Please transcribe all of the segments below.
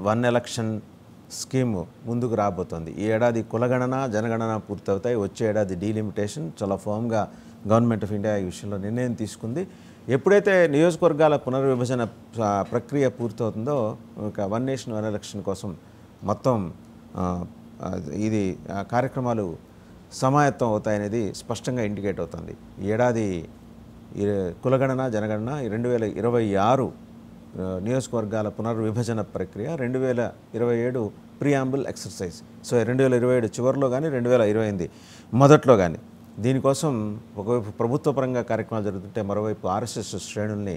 One election scheme ముందుకు రాబోతోంది. ఈ ఏడాది కులగణన జనగణన పూర్తవుతాయి. వచ్చే ఏడాది డీలిమిటేషన్ చాలా ఫర్మ్గా గవర్నమెంట్ ఆఫ్ ఇండియా ఈ విషయంలో నిర్ణయం తీసుకుంది. ఎప్పుడైతే నియోజకవర్గాల పునర్విభజన ప్రక్రియ పూర్తవుతుందో ఒక వన్ నేషన్ వన్ ఎలక్షన్ కోసం మొత్తం ఇది కార్యక్రమాలు సమాయత్తం అవుతాయనేది స్పష్టంగా ఇండికేట్ అవుతుంది. ఈ ఏడాది కులగణన జనగణన 2026 నియోజకవర్గాల పునర్విభజన ప్రక్రియ, 2027 ప్రియాంబుల్ ఎక్సర్సైజ్. సో 2027 చివరిలో కానీ 2028 మొదట్లో కానీ దీనికోసం ఒకవైపు ప్రభుత్వ పరంగా కార్యక్రమాలు జరుగుతుంటే మరోవైపు ఆర్ఎస్ఎస్ శ్రేణుల్ని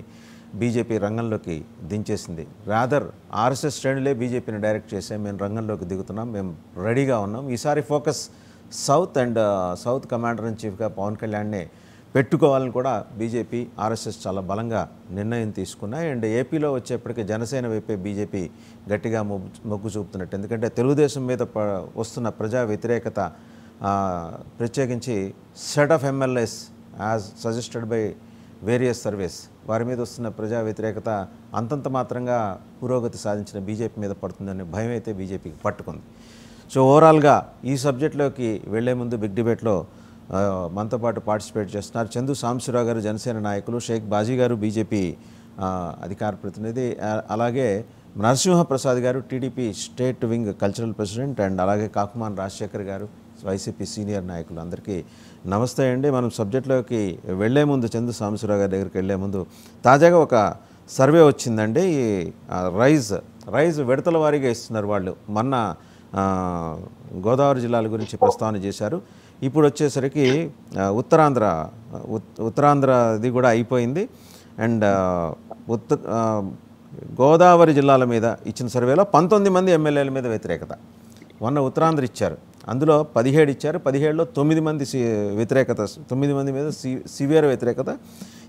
బీజేపీ రంగంలోకి దించేసింది. రాదర్ ఆర్ఎస్ఎస్ శ్రేణులే బీజేపీని డైరెక్ట్ చేసే మేము రంగంలోకి దిగుతున్నాం, మేము రెడీగా ఉన్నాం, ఈసారి focus south and south commander in చీఫ్గా పవన్ కళ్యాణ్నే పెట్టుకోవాలని కూడా బీజేపీ ఆర్ఎస్ఎస్ చాలా బలంగా నిర్ణయం తీసుకున్నాయి. అండ్ ఏపీలో వచ్చేప్పటికీ జనసేన వైపే బీజేపీ గట్టిగా మొగ్గు చూపుతున్నట్టు. ఎందుకంటే తెలుగుదేశం మీద వస్తున్న ప్రజా వ్యతిరేకత, ప్రత్యేకించి set of MLAs as suggested by various surveys, వారి మీద వస్తున్న ప్రజా వ్యతిరేకత అంతంత మాత్రంగా పురోగతి సాధించిన బీజేపీ మీద పడుతుందనే భయం అయితే బీజేపీకి పట్టుకుంది. సో ఓవరాల్గా ఈ సబ్జెక్టులోకి వెళ్లే ముందు బిగ్ డిబేట్లో మనతో పాటు పార్టిసిపేట్ చేస్తున్నారు చందు సాంబశివరావు గారు, జనసేన నాయకులు, షేక్ బాజీ గారు, బీజేపీ అధికార ప్రతినిధి, అలాగే నరసింహప్రసాద్ గారు, TDP state wing cultural president, and అలాగే కాకుమాన్ రాజశేఖర్ గారు, వైసీపీ సీనియర్ నాయకులు. అందరికీ నమస్తే అండి. మనం సబ్జెక్టులోకి వెళ్లే ముందు చందు సాంబశివరావు గారి దగ్గరికి వెళ్లే ముందు తాజాగా ఒక సర్వే వచ్చిందండి. ఈ రైజ్ విడతల వారీగా ఇస్తున్నారు వాళ్ళు. మొన్న గోదావరి జిల్లాల గురించి ప్రస్తావన చేశారు. ఇప్పుడు వచ్చేసరికి ఉత్తరాంధ్రది కూడా అయిపోయింది. అండ్ గోదావరి జిల్లాల మీద ఇచ్చిన సర్వేలో 19 మంది ఎమ్మెల్యేల మీద వ్యతిరేకత. మొన్న ఉత్తరాంధ్ర ఇచ్చారు, అందులో 17 ఇచ్చారు. 17లో 9 మంది వ్యతిరేకత, 9 మంది మీద సివియర్ వ్యతిరేకత.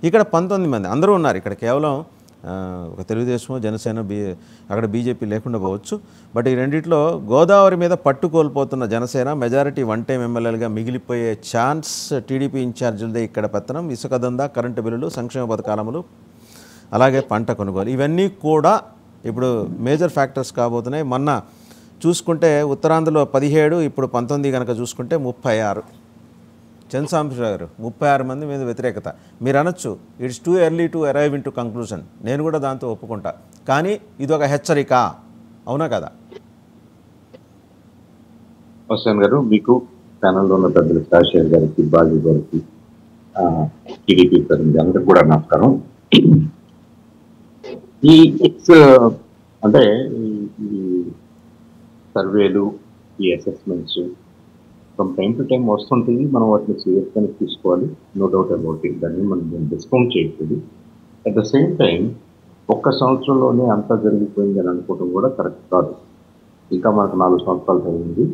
ఇక్కడ 19 మంది అందరూ ఉన్నారు. ఇక్కడ కేవలం ఒక తెలుగుదేశం, జనసేన, అక్కడ బీజేపీ లేకుండా పోవచ్చు. బట్ ఈ రెండిట్లో గోదావరి మీద పట్టు కోల్పోతున్న జనసేన మెజారిటీ వన్ టైం ఎమ్మెల్యేలుగా మిగిలిపోయే ఛాన్స్ టీడీపీ ఇన్ఛార్జీలదే ఇక్కడ పెత్తనం. ఇసుక దందా, కరెంటు బిల్లులు, సంక్షేమ పథకాలములు, అలాగే పంట కొనుగోలు, ఇవన్నీ కూడా ఇప్పుడు మేజర్ ఫ్యాక్టర్స్ కాబోతున్నాయి. మొన్న చూసుకుంటే ఉత్తరాంధ్రలో 17, ఇప్పుడు 19 కనుక చూసుకుంటే 36. చంద్రసాంబశివరావు గారు 36 మంది మీద వ్యతిరేకత. మీరు అనొచ్చు it's too early to arrive in to conclusion, నేను కూడా దాంతో ఒప్పుకుంటా. కానీ ఇది ఒక హెచ్చరిక, అవునా కదా? హుస్సేన్ గారు, మీకు ప్యానల్లో ఉన్న పెద్దలు రాజశేఖర్ గారికి, బాజీ గారికి, టీడీపీ ప్రతినిధి అందరికి కూడా నమస్కారం. ఈ అంటే ఈ సర్వేలు, ఈ assessments from time to time వస్తుంటాయి. మనం వాటిని సీరియస్గానే తీసుకోవాలి, నో డౌట్ అబౌట్ ఇట్. దాన్ని మనం డిస్కౌంట్ చేయకూడదు. అట్ ద సేమ్ టైం ఒక్క సంవత్సరంలోనే అంతా జరిగిపోయింది అని అనుకోవడం కూడా కరెక్ట్ కాదు. ఇంకా మనకు 4 సంవత్సరాలు అయింది.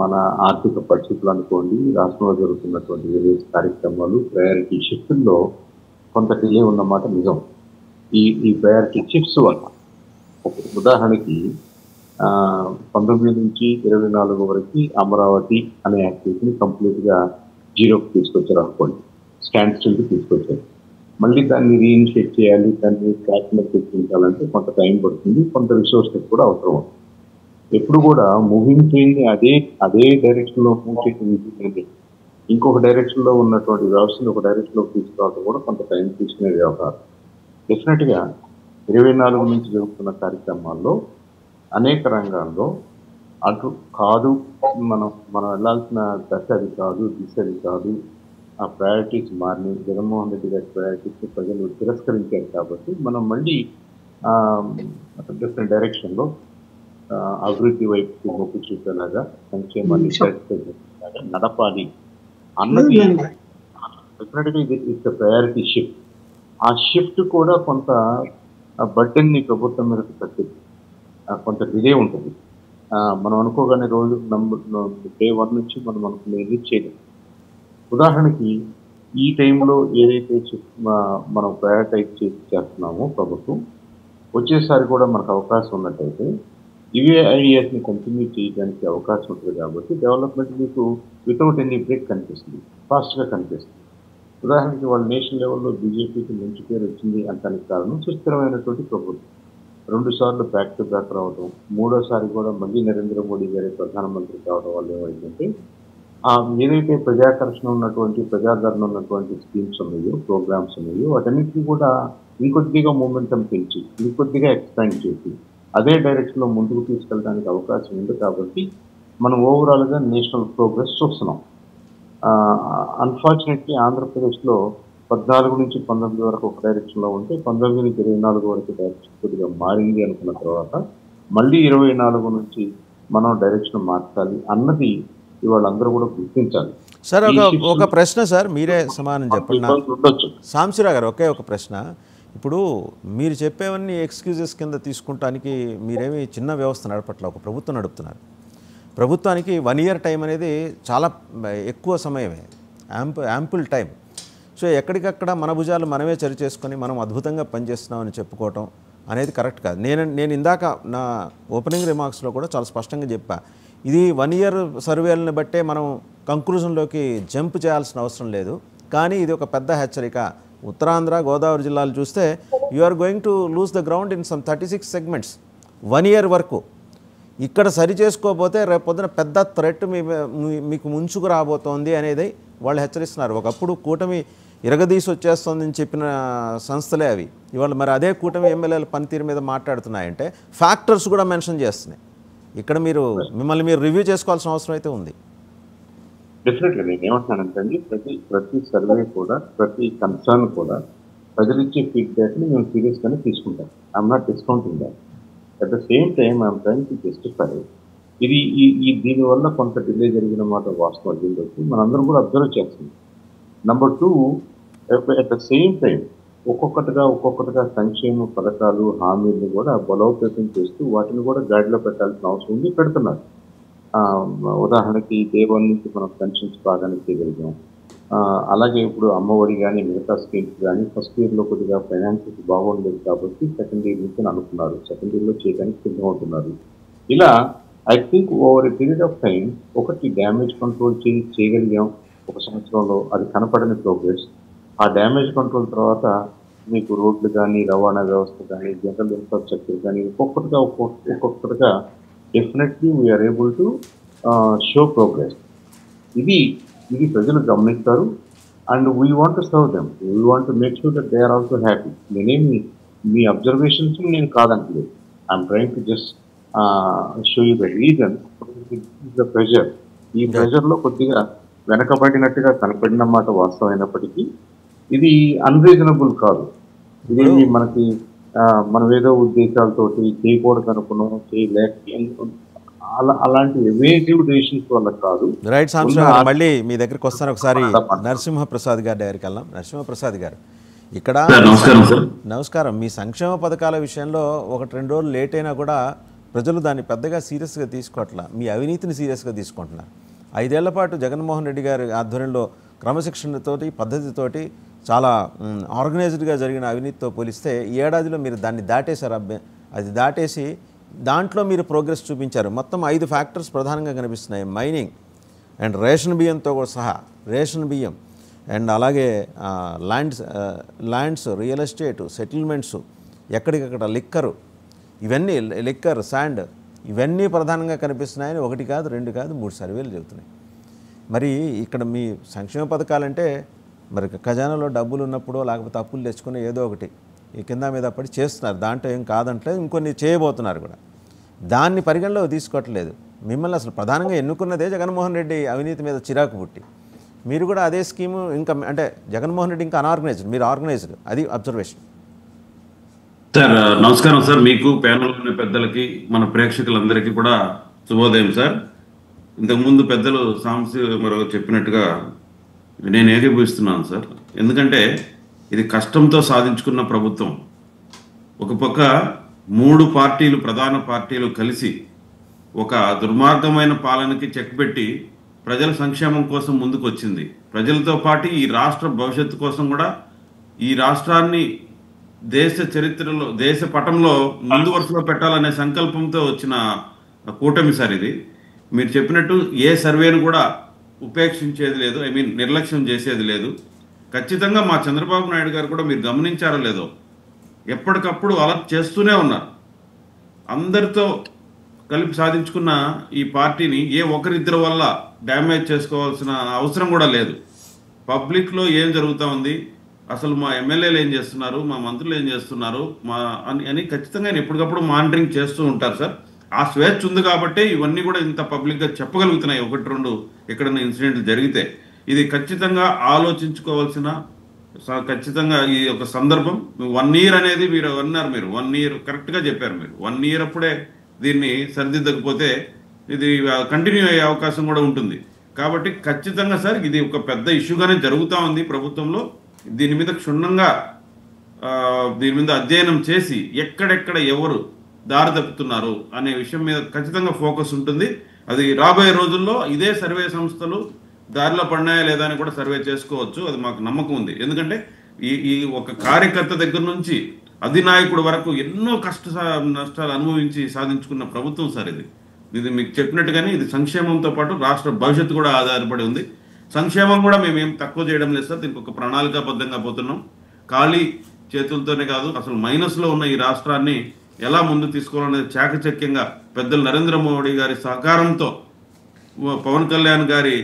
మన ఆర్థిక పరిస్థితులు అనుకోండి, రాష్ట్రంలో జరుగుతున్నటువంటి వేరియస్ కార్యక్రమాలు, ప్రయారిటీ షిఫ్ట్లో కొంత డిలే ఉన్నమాట నిజం. ఈ ప్రయారిటీ షిఫ్ట్స్ వల్ల ఉదాహరణకి 19 నుంచి 24 వరకు అమరావతి అనే యాక్టివిటీని కంప్లీట్గా జీరోకి తీసుకొచ్చారు అనుకోండి, స్టాండ్ స్టిల్కి తీసుకొచ్చారు. మళ్ళీ దాన్ని రీఇనిషియేట్ చేయాలి, దాన్ని ట్రాక్లో తెచ్చుకోవాలంటే కొంత టైం పడుతుంది, కొంత రిసోర్సెస్ కూడా అవసరం. ఎప్పుడు కూడా మూవింగ్ ట్రైన్ని అదే డైరెక్షన్లో మూవ్ చేయడం, ఇంకొక డైరెక్షన్లో ఉన్నటువంటి వ్యవస్థను ఒక డైరెక్షన్లోకి తీసుకురావడం కూడా కొంత టైం తీసుకునే వ్యవహారం. డెఫినెట్గా 24 నుంచి జరుగుతున్న కార్యక్రమాల్లో అనేక రంగాల్లో అటు కాదు, మనం వెళ్ళాల్సిన దశ అది కాదు, దిశ అది కాదు, ఆ ప్రయారిటీస్ మారినాయి. జగన్మోహన్ రెడ్డి గారి ప్రయారిటీస్ ప్రజలు తిరస్కరించారు కాబట్టి మనం మళ్ళీ డిఫరెంట్ డైరెక్షన్లో అభివృద్ధి వైపు మొక్కు చూపేలాగా, సంక్షేమాన్ని నడపాలి అన్నది డెఫినెట్గా ఇట్స్ ప్రయారిటీ షిఫ్ట్. ఆ షిఫ్ట్ కూడా కొంత బర్డెన్ని ప్రభుత్వం మీద పెట్టింది, కొంత డిలే ఉంటుంది. మనం అనుకోగానే రోజు డే 1 నుంచి మనం అనుకునేది చేయలేము. ఉదాహరణకి ఈ టైంలో ఏదైతే మనం ప్రయారిటైజ్ చేస్తున్నామో ప్రభుత్వం, వచ్చేసారి కూడా మనకు అవకాశం ఉన్నట్టయితే ఇవే ఐడియాస్ని కంటిన్యూ చేయడానికి అవకాశం ఉంటుంది. కాబట్టి డెవలప్మెంట్ మీకు వితౌట్ ఎనీ బ్రేక్ కనిపిస్తుంది, ఫాస్ట్గా కనిపిస్తుంది. ఉదాహరణకి వాళ్ళ నేషనల్ లెవెల్లో బీజేపీకి మంచి పేరు వచ్చింది అంటానికి కారణం సుస్థిరమైనటువంటి ప్రభుత్వం. 2 సార్లు బ్యాక్ టు బ్యాక్ రావడం, మూడోసారి కూడా మళ్ళీ నరేంద్ర మోడీ గారి ప్రధానమంత్రి కావడం వల్ల ఏమైందంటే ఏదైతే ప్రజాకర్షణ ఉన్నటువంటి, ప్రజాదరణ ఉన్నటువంటి స్కీమ్స్ ఉన్నాయో, ప్రోగ్రామ్స్ ఉన్నాయో వాటన్నిటిని కూడా ఇంకొద్దిగా మూమెంటం పెంచి, ఇంకొద్దిగా ఎక్స్పాండ్ చేసి అదే డైరెక్షన్‌లో ముందుకు తీసుకెళ్ళడానికి అవకాశం ఉంది కాబట్టి మనం ఓవరాల్‌గా నేషనల్ ప్రోగ్రెస్ చూస్తున్నాం. అన్‌ఫార్చునేట్‌లీ ఆంధ్రప్రదేశ్‌లో 14-19 వరకు ఒక డైరెక్షన్‌లో ఉంటే 19-24 వరకు డైరెక్షన్ కొద్దిగా మారింది అనుకున్న తర్వాత మళ్ళీ 24 నుంచి మనం డైరెక్షన్ మార్చాలి అన్నది ఇవాళ అందరూ కూడా గుర్తించాలి. సార్ ఒక ప్రశ్న సార్, మీరే సమాధానం చెప్పండి. ఉండొచ్చు. సాంబశివరావు గారు ఒకే ఒక ప్రశ్న. ఇప్పుడు మీరు చెప్పేవన్నీ ఎక్స్క్యూజెస్ కింద తీసుకుంటానికి మీరేమి చిన్న వ్యవస్థ నడపట్ల, ఒక ప్రభుత్వం నడుపుతున్నారు. ప్రభుత్వానికి 1 ఇయర్ టైం అనేది చాలా ఎక్కువ సమయమే, యాంపుల్ టైం. సో ఎక్కడికక్కడ మన భుజాలు మనమే చరి చేసుకొని మనం అద్భుతంగా పనిచేస్తున్నామని చెప్పుకోవటం అనేది కరెక్ట్ కాదు. నేను ఇందాక నా ఓపెనింగ్ రిమార్క్స్లో కూడా చాలా స్పష్టంగా చెప్పా, ఇది 1 ఇయర్ సర్వేలను బట్టే మనం కంక్లూజన్లోకి జంప్ చేయాల్సిన అవసరం లేదు. కానీ ఇది ఒక పెద్ద హెచ్చరిక. ఉత్తరాంధ్ర, గోదావరి జిల్లాలు చూస్తే you are going to lose the ground in some 36 segments 1 year వరకు. ఇక్కడ సరి చేసుకోకపోతే రేపొద్దున పెద్ద థ్రెట్ మీకు ముంచుకు రాబోతోంది అనేది వాళ్ళు హెచ్చరిస్తున్నారు. ఒకప్పుడు కూటమి ఇరగదీసి వచ్చేస్తుందని చెప్పిన సంస్థలే అవి. ఇవాళ మరి అదే కూటమి ఎమ్మెల్యేల పనితీరు మీద మాట్లాడుతున్నాయంటే ఫ్యాక్టర్స్ కూడా మెన్షన్ చేస్తున్నాయి. ఇక్కడ మిమ్మల్ని మీరు రివ్యూ చేసుకోవాల్సిన అవసరం అయితే ఉంది. డెఫినెట్లీ నేను ఏమంటున్నానంటే ప్రతి సర్వే కూడా, ప్రతి కన్సర్న్ కూడా ప్రజలు ఇచ్చే ఫీడ్బ్యాక్ని మేము సీరియస్గానే తీసుకుంటాం. I'm not discounting that. At the same time I'm trying to justify ఇది దీనివల్ల కొంత డిలే జరిగిన మాట వాస్తవం దీనికి మనందరం కూడా అబ్జర్వ్ చేస్తుంది. Number 2, at the same time ఒక్కొక్కటిగా సంక్షేమ పథకాలు, హామీలను కూడా బలోపేతం చేస్తూ వాటిని కూడా గాడిలో పెట్టాల్సిన అవసరం ఉంది, పెడుతున్నారు. ఉదాహరణకి డే 1 నుంచి మనం పెన్షన్స్ బాగానే చేయగలిగాం. అలాగే ఇప్పుడు అమ్మఒడి కానీ, మిగతా స్కీమ్స్ కానీ ఫస్ట్ ఇయర్లో కొద్దిగా ఫైనాన్షియల్ బాగుండేది కాబట్టి సెకండ్ ఇయర్ నుంచి అనుకున్నారు, సెకండ్ ఇయర్లో చేయడానికి సిద్ధమవుతున్నారు. ఇలా I think over a period of time ఒకటి డ్యామేజ్ కంట్రోల్ చేయగలిగాం ఒక సంవత్సరంలో, అది కనపడని ప్రోగ్రెస్. ఆ డ్యామేజ్ కంట్రోల్ తర్వాత మీకు రోడ్లు కానీ, రవాణా వ్యవస్థ కానీ, జనరల్ ఇన్ఫ్రాస్ట్రక్చర్ కానీ ఒక్కొక్కటిగా definitely we are able to show progress. ఇది ప్రజలు గమనిస్తారు. And we want to serve them, we want to make sure that they are also happy. నేనేమి మీ అబ్జర్వేషన్స్ నేను కాదంటలేదు. I'm trying to just show you the reason, the pressure. ఈ ప్రెషర్లో కొద్దిగా వెనకబడినట్టుగా కనపడిన మాట వాస్తవమైనప్పటికీ ఇది అన్రీజనబుల్ కాదు. ఇదేమి మనకి మనం ఏదో ఉద్దేశాలతోటి చేయకూడదు అనుకున్నాం, చేయలేక అలాంటి ఎవేటివ్ డెసిషన్స్ వల్ల కాదు. రైట్ సాంబశివరావు గారు, మళ్ళీ మీ దగ్గరికి వస్తాను. ఒకసారి నరసింహప్రసాద్ గారి దగ్గరికి వెళ్దాం. నరసింహప్రసాద్ గారు, ఇక్కడ నమస్కారం. మీ సంక్షేమ పథకాల విషయంలో 1-2 రోజులు లేట్ అయినా కూడా ప్రజలు దాన్ని పెద్దగా సీరియస్గా తీసుకోవట్లా, మీ అవినీతిని సీరియస్గా తీసుకుంటున్నారు. 5 ఏళ్ల పాటు జగన్మోహన్ రెడ్డి గారి ఆధ్వర్యంలో క్రమశిక్షణతోటి, పద్ధతితోటి, చాలా ఆర్గనైజ్డ్గా జరిగిన అవినీతితో పోలిస్తే ఈ ఏడాదిలో మీరు దాన్ని దాటేశారు. అది దాటేసి దాంట్లో మీరు ప్రోగ్రెస్ చూపించారు. మొత్తం 5 ఫ్యాక్టర్స్ ప్రధానంగా కనిపిస్తున్నాయి. మైనింగ్ అండ్ రేషన్ బియ్యంతో కూడా సహా, రేషన్ బియ్యం అండ్ అలాగే ల్యాండ్స్, రియల్ ఎస్టేటు, సెటిల్మెంట్స్, ఎక్కడికక్కడ లిక్కర్, శాండ్, ఇవన్నీ ప్రధానంగా కనిపిస్తున్నాయని 1 కాదు 2 కాదు 3 సర్వేలు చెబుతున్నాయి. మరి ఇక్కడ మీ సంక్షేమ పథకాలంటే మరి ఖజానాలో డబ్బులు ఉన్నప్పుడు లేకపోతే అప్పులు తెచ్చుకుని ఏదో ఒకటి ఈ కింద మీద పడి చేస్తున్నారు. దాంట్లో ఏం కాదంటలేదు, ఇంకొన్ని చేయబోతున్నారు కూడా. దాన్ని పరిగణలోకి తీసుకోవట్లేదు. మిమ్మల్ని అసలు ప్రధానంగా ఎన్నుకున్నదే జగన్మోహన్ రెడ్డి అవినీతి మీద చిరాకు పుట్టి. మీరు కూడా అదే స్కీము, ఇంకా అంటే జగన్మోహన్ రెడ్డి ఇంకా అన్ఆర్గనైజ్డ్, మీరు ఆర్గనైజ్డ్, అది అబ్జర్వేషన్. సార్ నమస్కారం సార్, మీకు ప్యానల్ ఉన్న పెద్దలకి, మన ప్రేక్షకులందరికీ కూడా శుభోదయం సార్. ఇంతకుముందు పెద్దలు సాంబశివరావు చెప్పినట్టుగా నేను ఏకీభవిస్తున్నాను సార్. ఎందుకంటే ఇది కష్టంతో సాధించుకున్న ప్రభుత్వం. ఒక పక్క 3 పార్టీలు, ప్రధాన పార్టీలు కలిసి ఒక దుర్మార్గమైన పాలనకి చెక్ పెట్టి ప్రజల సంక్షేమం కోసం ముందుకు వచ్చింది. ప్రజలతో పాటు ఈ రాష్ట్ర భవిష్యత్తు కోసం కూడా ఈ రాష్ట్రాన్ని దేశ చరిత్రలో, దేశ పటంలో ముందు వరుసలో పెట్టాలనే సంకల్పంతో వచ్చిన కూటమి సార్ ఇది. మీరు చెప్పినట్టు ఏ సర్వేను కూడా ఉపేక్షించేది లేదు, నిర్లక్ష్యం చేసేది లేదు. ఖచ్చితంగా మా చంద్రబాబు నాయుడు గారు కూడా మీరు గమనించారో లేదో ఎప్పటికప్పుడు అలర్ట్ చేస్తూనే ఉన్నారు. అందరితో కలిపి సాధించుకున్న ఈ పార్టీని ఏ ఒకరిద్దరి వల్ల డ్యామేజ్ చేసుకోవాల్సిన అవసరం కూడా లేదు. పబ్లిక్లో ఏం జరుగుతూ ఉంది, అసలు మా ఎమ్మెల్యేలు ఏం చేస్తున్నారు, మా మంత్రులు ఏం చేస్తున్నారు అని ఖచ్చితంగా ఎప్పటికప్పుడు మానిటరింగ్ చేస్తూ ఉంటారు సార్. ఆ స్వేచ్ఛ ఉంది కాబట్టి ఇవన్నీ కూడా ఇంత పబ్లిక్గా చెప్పగలుగుతున్నాయి. 1-2 ఎక్కడైనా ఇన్సిడెంట్లు జరిగితే ఇది ఖచ్చితంగా ఆలోచించుకోవాల్సిన, ఖచ్చితంగా ఈ ఒక సందర్భం. 1 ఇయర్ అనేది మీరు అన్నారు, మీరు 1 ఇయర్ కరెక్ట్గా చెప్పారు. మీరు 1 ఇయర్ అప్పుడే దీన్ని సరిదిద్దకపోతే ఇది కంటిన్యూ అయ్యే అవకాశం కూడా ఉంటుంది. కాబట్టి ఖచ్చితంగా సార్ ఇది ఒక పెద్ద ఇష్యూగానే జరుగుతూ ఉంది ప్రభుత్వంలో. దీని మీద క్షుణ్ణంగా దీని మీద అధ్యయనం చేసి ఎక్కడెక్కడ ఎవరు దారి తప్పుతున్నారు అనే విషయం మీద ఖచ్చితంగా ఫోకస్ ఉంటుంది. అది రాబోయే రోజుల్లో ఇదే సర్వే సంస్థలు దారిలో పడినాయా లేదా అని కూడా సర్వే చేసుకోవచ్చు. అది మాకు నమ్మకం ఉంది. ఎందుకంటే ఈ ఒక కార్యకర్త దగ్గర నుంచి అధినాయకుడు వరకు ఎన్నో నష్టాలు అనుభవించి సాధించుకున్న ప్రభుత్వం సార్ ఇది మీకు చెప్పినట్టుగానే ఇది సంక్షేమంతో పాటు రాష్ట్ర భవిష్యత్తు కూడా ఆధారపడి ఉంది. సంక్షేమం కూడా మేమేం తక్కువ చేయడం లేదు సార్. దీనికి ఒక ప్రణాళికాబద్ధంగా పోతున్నాం. ఖాళీ చేతులతోనే కాదు, అసలు మైనస్లో ఉన్న ఈ రాష్ట్రాన్ని ఎలా ముందు తీసుకోవాలనేది చాకచక్యంగా పెద్దలు నరేంద్ర మోడీ గారి సహకారంతో, పవన్ కళ్యాణ్ గారి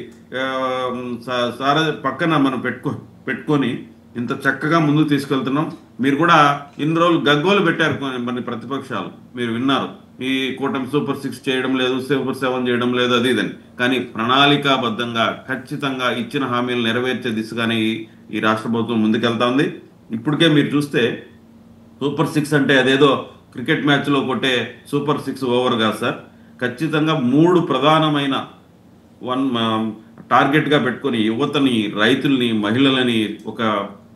పక్కన మనం పెట్టుకొని ఇంత చక్కగా ముందుకు తీసుకెళ్తున్నాం. మీరు కూడా ఇన్ని రోజులు గగ్గోలు పెట్టారు మన ప్రతిపక్షాలు, మీరు విన్నారు. ఈ కూటమి సూపర్ 6 చేయడం లేదు, సూపర్ 7 చేయడం లేదు, అది ఇదని. కానీ ప్రణాళికాబద్ధంగా ఖచ్చితంగా ఇచ్చిన హామీలు నెరవేర్చే దిశగానే ఈ రాష్ట్ర ప్రభుత్వం ముందుకెళ్తా ఉంది. ఇప్పటికే మీరు చూస్తే సూపర్ 6 అంటే అదేదో క్రికెట్ మ్యాచ్లో కొట్టే సూపర్ 6 ఓవర్ కాదు సార్. ఖచ్చితంగా 3 ప్రధానమైన టార్గెట్గా పెట్టుకొని యువతని, రైతుల్ని, మహిళలని ఒక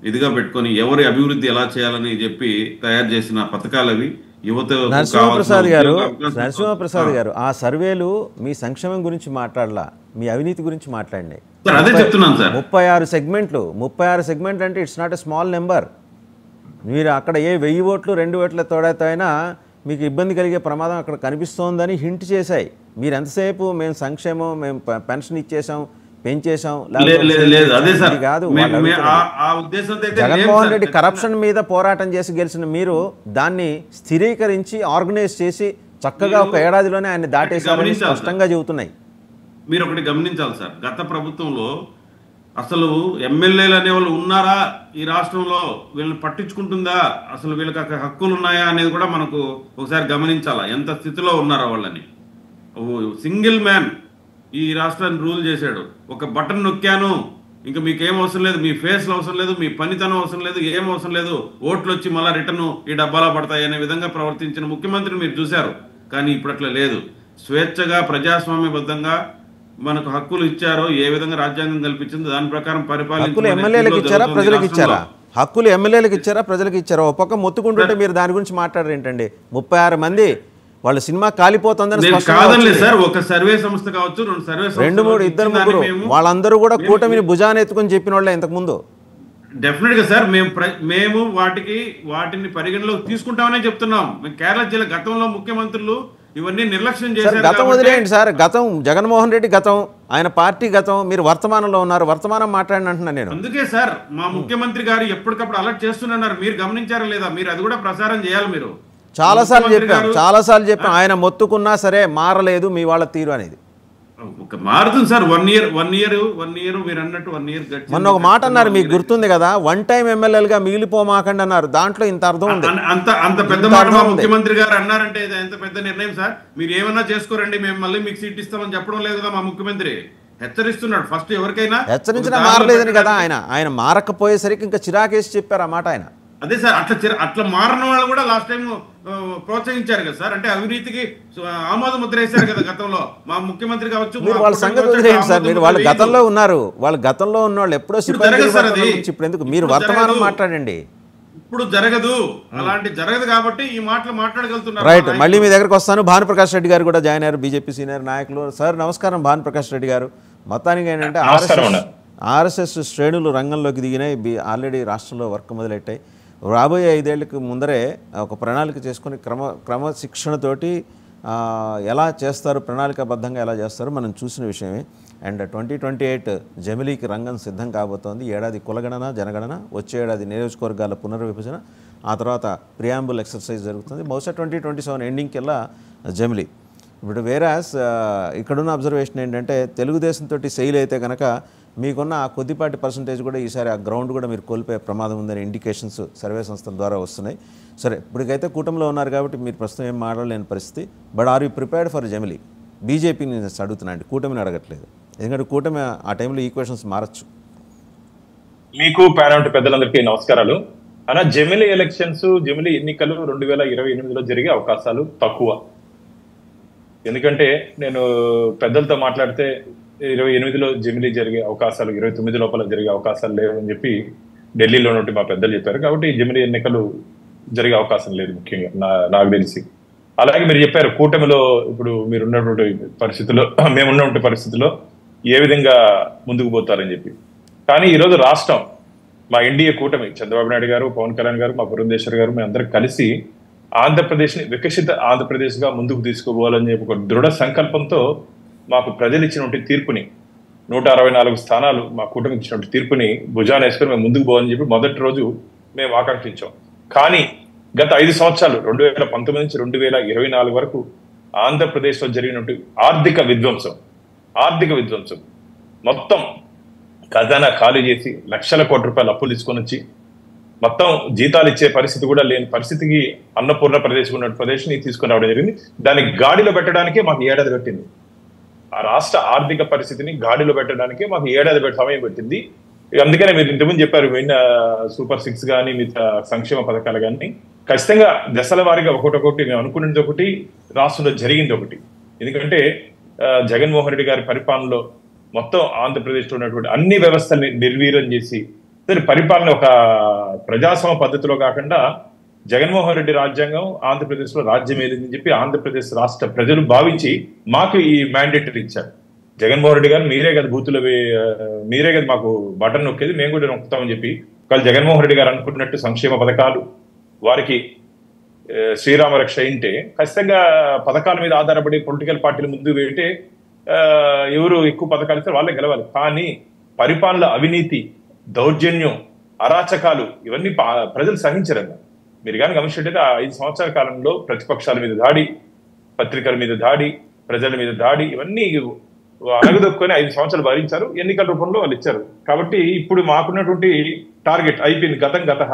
ఇదిగా పెట్టుకొని ఎవరి అభివృద్ధి ఎలా చేయాలని చెప్పి తయారు చేసిన పథకాలు అవి. యువత నరసింహప్రసాద్ గారు ఆ సర్వేలు మీ సంక్షేమం గురించి మాట్లాడలా, మీ అవినీతి గురించి మాట్లాడినాయి. అదే చెప్తున్నాను సార్. 36 సెగ్మెంట్లు అంటే it's not a small number. మీరు అక్కడ 1000 ఓట్లు 2 ఓట్ల తోడైనా మీకు ఇబ్బంది కలిగే ప్రమాదం అక్కడ కనిపిస్తోందని హింట్ చేశాయి. మీరు ఎంతసేపు మేము సంక్షేమం, మేము పెన్షన్ ఇచ్చేసాం, పెంచేసాం కాదు. జగన్మోహన్ రెడ్డి కరప్షన్ మీద పోరాటం చేసి గెలిచిన మీరు దాన్ని స్థిరీకరించి ఆర్గనైజ్ చేసి చక్కగా ఒక ఏడాదిలోనే ఆయన దాటేశారని స్పష్టంగా చెబుతున్నాయి. మీరు ఒకటి గమనించాలి సార్, గత ప్రభుత్వంలో అసలు ఎమ్మెల్యేలు అనేవాళ్ళు ఉన్నారా ఈ రాష్ట్రంలో, వీళ్ళని పట్టించుకుంటుందా, అసలు వీళ్ళకి హక్కులు ఉన్నాయా అనేది కూడా మనకు ఒకసారి గమనించాలా, ఎంత స్థితిలో ఉన్నారో వాళ్ళని. సింగిల్ మ్యాన్ ఈ రాష్ట్రాన్ని రూల్ చేశాడు. ఒక బటన్ నొక్కాను, ఇంకా మీకేం అవసరం లేదు, మీ ఫేస్లు అవసరం లేదు, మీ పనితనం అవసరం లేదు, ఏం అవసరం లేదు, ఓట్లు వచ్చి మళ్ళీ రిటర్న్ ఈ డబ్బాలా పడతాయి అనే విధంగా ప్రవర్తించిన ముఖ్యమంత్రిని మీరు చూశారు. కానీ ఇప్పుడు అట్లా లేదు. స్వేచ్ఛగా ప్రజాస్వామ్యబద్ధంగా మనకు హక్కులు ఇచ్చారో, ఏ విధంగా రాజ్యాంగం కల్పించిందో దాని ప్రకారం హక్కులు ఎమ్మెల్యేలకు ఇచ్చారా, ప్రజలకు ఇచ్చారా? హక్కులు ఎమ్మెల్యేలకు ఇచ్చారా, ప్రజలకు ఇచ్చారా? ఒక పక్క మొత్తుకుంటుంటే మీరు దాని గురించి మాట్లాడరు ఏంటండి? 36 మంది వాళ్ళ సినిమా కాలిపోతుందని సార్. ఒక సర్వే సంస్థ కావచ్చు, 2 సర్వే 2-3 2-3 వాళ్ళందరూ కూడా కూటమిని భుజాన్ని ఎత్తుకొని చెప్పిన వాళ్ళే ఇంతకు ముందు. డెఫినెట్ గా సార్ మేము వాటిని పరిగణలోకి తీసుకుంటామనే చెప్తున్నాం. మేము కేరళ జిల్లా గతంలో ముఖ్యమంత్రులు ఇవన్నీ నిర్లక్ష్యం చేశారు. గతం వదిలేయండి సార్, గతం జగన్మోహన్ రెడ్డి గతం, ఆయన పార్టీ గతం, మీరు వర్తమానంలో ఉన్నారు, వర్తమానం మాట్లాడిన అంటున్నాను నేను. అందుకే సార్ మా ముఖ్యమంత్రి గారు ఎప్పటికప్పుడు అలర్ట్ చేస్తున్నారు. మీరు గమనించారా లేదా? మీరు అది కూడా ప్రసారం చేయాలి. మీరు చాలాసార్లు చెప్పాం ఆయన మొత్తుకున్నా సరే మారలేదు మీ వాళ్ళ తీరు అనేది. మారుతుంది సార్. 1 ఇయర్ మీరు అన్నట్టు 1 ఇయర్ మొన్న ఒక మాట అన్నారు, మీకు గుర్తుంది కదా, 1 టైం ఎమ్మెల్యేలుగా మిగిలిపోమాకండి అన్నారు. దాంట్లో ఇంత అర్థం ఉంది. అంత పెద్ద మాట ముఖ్యమంత్రి గారు అన్నారంటే ఎంత పెద్ద నిర్ణయం సార్. మీరు ఏమన్నా చేసుకోరండి, మేము మళ్ళీ మీకు సీట్ ఇస్తామని చెప్పడం లేదు కదా మా ముఖ్యమంత్రి. హెచ్చరిస్తున్నాడు. ఫస్ట్ ఎవరికైనా హెచ్చరించినా మారలేదని కదా ఆయన మారకపోయేసరికి ఇంకా చిరాకేసి చెప్పారు ఆ మాట ఆయన. అదే సార్, అట్లా మారిన వాళ్ళు కూడా లాస్ట్ టైం ప్రోత్సహించారు కదా సార్. అంటే అవినీతికి ఆమోద ముద్ర వేశారు కదా గతంలో మా ముఖ్యమంత్రి కావచ్చు. వాళ్ళ సంగతి వదిలేయండి సార్, మీరు వాళ్ళ గతంలో ఉన్నారు, వాళ్ళ గతంలో ఉన్న వాళ్ళు ఎప్పుడో ఇప్పుడు ఎందుకు మీరు వర్తమానం మాట్లాడండి. ఇప్పుడు జరగదు, అలాంటి జరగదు కాబట్టి ఈ మాటలు మాట్లాడగలుగుతున్నారు. రైట్, మళ్ళీ మీ దగ్గరకు వస్తాను. భానుప్రకాష్ రెడ్డి గారు కూడా జాయిన్ అయ్యారు, బీజేపీ సీనియర్ నాయకులు. సార్ నమస్కారం. భానుప్రకాష్ రెడ్డి గారు, మొత్తానికి ఏంటంటే ఆర్ఎస్ఎస్ శ్రేణులు రంగంలోకి దిగినాయి, ఆల్రెడీ రాష్ట్రంలో వర్క్ మొదలెట్టాయి. రాబోయే 5 ఏళ్లకు ముందరే ఒక ప్రణాళిక చేసుకుని క్రమశిక్షణతోటి ఎలా చేస్తారు, ప్రణాళికాబద్ధంగా ఎలా చేస్తారో మనం చూసిన విషయమే. అండ్ 2028 జమిలీకి రంగం సిద్ధం కాబోతోంది. ఏడాది కులగణన, జనగణన, వచ్చే ఏడాది నియోజకవర్గాల పునర్విభజన, ఆ తర్వాత ప్రియాంబుల్ ఎక్సర్సైజ్ జరుగుతుంది. బహుశా 2027 ఎండింగ్కి వెళ్ళా జమిలీ. ఇప్పుడు వేరాస్ ఇక్కడున్న అబ్జర్వేషన్ ఏంటంటే తెలుగుదేశంతో సెయిల్ అయితే కనుక మీకున్న ఆ కొద్దిపాటి పర్సంటేజ్ కూడా ఈసారి ఆ గ్రౌండ్ కూడా మీరు కోల్పోయే ప్రమాదం ఉందని ఇండికేషన్స్ సర్వే సంస్థల ద్వారా వస్తున్నాయి. సరే, ఇప్పటికైతే కూటమిలో ఉన్నారు కాబట్టి మీరు ప్రస్తుతం ఏం మాట్లాడలేని పరిస్థితి. But are you prepared for జమిలీ? బీజేపీని నేను అడుగుతున్నాను, కూటమిని అడగట్లేదు. ఎందుకంటే కూటమి ఆ టైంలో ఈక్వేషన్స్ మారచ్చు. మీకు ప్యానల్ పెద్దలందరికీ నమస్కారాలు. అలా జమిలీ ఎలక్షన్స్, జమిలీ ఎన్నికలు 2028లో జరిగే అవకాశాలు తక్కువ. ఎందుకంటే నేను పెద్దలతో మాట్లాడితే 28లో జమిలీ జరిగే అవకాశాలు, 29 లోపల జరిగే అవకాశాలు లేవని చెప్పి ఢిల్లీలో నుండి మా పెద్దలు చెప్పారు. కాబట్టి జమిలీ ఎన్నికలు జరిగే అవకాశం లేదు ముఖ్యంగా నాకు తెలిసి. అలాగే మీరు చెప్పారు కూటమిలో ఇప్పుడు మీరు ఉన్నటువంటి పరిస్థితుల్లో, మేమున్నటువంటి పరిస్థితుల్లో ఏ విధంగా ముందుకు పోతారని చెప్పి. కానీ ఈరోజు రాష్ట్రం, మా ఎన్డీఏ కూటమి, చంద్రబాబు నాయుడు గారు, పవన్ కళ్యాణ్ గారు, మా పురంధేశ్వర్ గారు, మేము అందరం కలిసి ఆంధ్రప్రదేశ్ని వికసిత ఆంధ్రప్రదేశ్గా ముందుకు తీసుకుపోవాలని చెప్పి ఒక దృఢ సంకల్పంతో మాకు ప్రజలు ఇచ్చినటువంటి తీర్పుని, 164 స్థానాలు మా కూటమికి ఇచ్చినటువంటి తీర్పుని భుజాన వేసుకొని మేము ముందుకు పోవాలని చెప్పి మొదటి రోజు మేము ఆకాంక్షించాం. కానీ గత 5 సంవత్సరాలు 2019 నుంచి 2024 వరకు ఆంధ్రప్రదేశ్లో జరిగినటువంటి ఆర్థిక విధ్వంసం మొత్తం ఖజానా ఖాళీ చేసి లక్షల కోట్ల రూపాయలు అప్పులు తీసుకొని వచ్చి మొత్తం జీతాలు ఇచ్చే పరిస్థితి కూడా లేని పరిస్థితికి అన్నపూర్ణ ప్రదేశ్ ఉన్న ప్రదేశ్ని తీసుకుని రావడం జరిగింది. దాన్ని గాడిలో పెట్టడానికే మాకు ఏడాది పెట్టింది. ఆ రాష్ట్ర ఆర్థిక పరిస్థితిని గాడిలో పెట్టడానికే మాకు ఏడాది సమయం పెట్టింది. అందుకనే మీరు ఇంతకుముందు చెప్పారు, సూపర్ 6 కానీ మిగతా సంక్షేమ పథకాలు కానీ ఖచ్చితంగా దశల వారీగా ఒకటి మేము అనుకున్నది ఒకటి, రాష్ట్రంలో జరిగింది ఒకటి. ఎందుకంటే జగన్మోహన్ రెడ్డి గారి పరిపాలనలో మొత్తం ఆంధ్రప్రదేశ్లో ఉన్నటువంటి అన్ని వ్యవస్థల్ని నిర్వీర్యం చేసి పరిపాలన ఒక ప్రజాస్వామ్య పద్ధతిలో కాకుండా జగన్మోహన్ రెడ్డి రాజ్యాంగం ఆంధ్రప్రదేశ్లో రాజ్యం ఏదని చెప్పి ఆంధ్రప్రదేశ్ రాష్ట్ర ప్రజలు భావించి మాకు ఈ మ్యాండేటరీ ఇచ్చారు. జగన్మోహన్ రెడ్డి గారు మీరే కదా బూతులు, మీరే కదా మాకు బటన్ నొక్కేది, మేము కూడా నొక్కుతామని చెప్పి వాళ్ళు జగన్మోహన్ రెడ్డి గారు అనుకున్నట్టు సంక్షేమ పథకాలు వారికి శ్రీరామ రక్ష అయింటే ఖచ్చితంగా పథకాల మీద ఆధారపడి పొలిటికల్ పార్టీలు ముందు పెడితే ఎవరు ఎక్కువ పథకాలు ఇస్తే వాళ్ళే గెలవాలి. కానీ పరిపాలన అవినీతి, దౌర్జన్యం, అరాచకాలు ఇవన్నీ ప్రజలు సహించరన్న. మీరు కానీ గమనించినట్టయితే ఆ 5 సంవత్సరాల కాలంలో ప్రతిపక్షాల మీద దాడి, పత్రికల మీద దాడి, ప్రజల మీద దాడి ఇవన్నీ అణగదొక్కుని 5 సంవత్సరాలు భరించారు. ఎన్నికల రూపంలో వాళ్ళు ఇచ్చారు. కాబట్టి ఇప్పుడు మాకున్నటువంటి టార్గెట్ అయిపోయింది. గత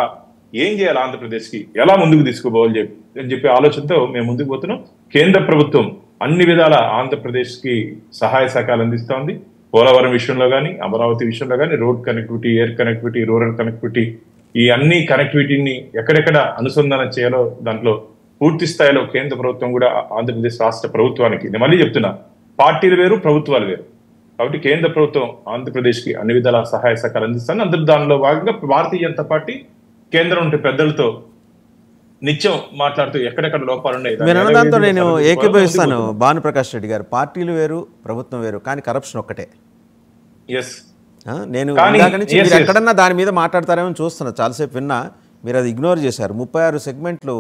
ఏం చేయాలి, ఆంధ్రప్రదేశ్కి ఎలా ముందుకు తీసుకుపోవాలి అని చెప్పి ఆలోచనతో మేము ముందుకు పోతున్నాం. కేంద్ర ప్రభుత్వం అన్ని విధాల ఆంధ్రప్రదేశ్కి సహాయ సహకారాలు అందిస్తూ ఉంది. పోలవరం విషయంలో కానీ, అమరావతి విషయంలో కానీ, road connectivity, air connectivity, rural connectivity, ఈ అన్ని కనెక్టివిటీని ఎక్కడెక్కడ అనుసంధానం చేయాలో దాంట్లో పూర్తి స్థాయిలో కేంద్ర ప్రభుత్వం కూడా ఆంధ్రప్రదేశ్ రాష్ట్ర ప్రభుత్వానికి, నేను మళ్ళీ చెప్తున్నా, పార్టీలు వేరు, ప్రభుత్వాలు వేరు. కాబట్టి కేంద్ర ప్రభుత్వం ఆంధ్రప్రదేశ్కి అన్ని విధాల సహాయ సహకారాలు అందిస్తాను. అందరూ దానిలో భాగంగా భారతీయ జనతా పార్టీ కేంద్రం ఉంటే పెద్దలతో నిత్యం మాట్లాడుతూ ఎక్కడెక్కడ లోపాలు ఉన్నాయి దాంతో నేను ఏకీభవిస్తాను. భానుప్రకాష్ రెడ్డి గారు, పార్టీలు వేరు, ప్రభుత్వం వేరు, కానీ కరప్షన్ ఒక్కటే. నేను మీరు ఎక్కడన్నా దాని మీద మాట్లాడతారేమో చూస్తున్నా, చాలాసేపు విన్నా, మీరు అది ఇగ్నోర్ చేశారు. 36 సెగ్మెంట్లు,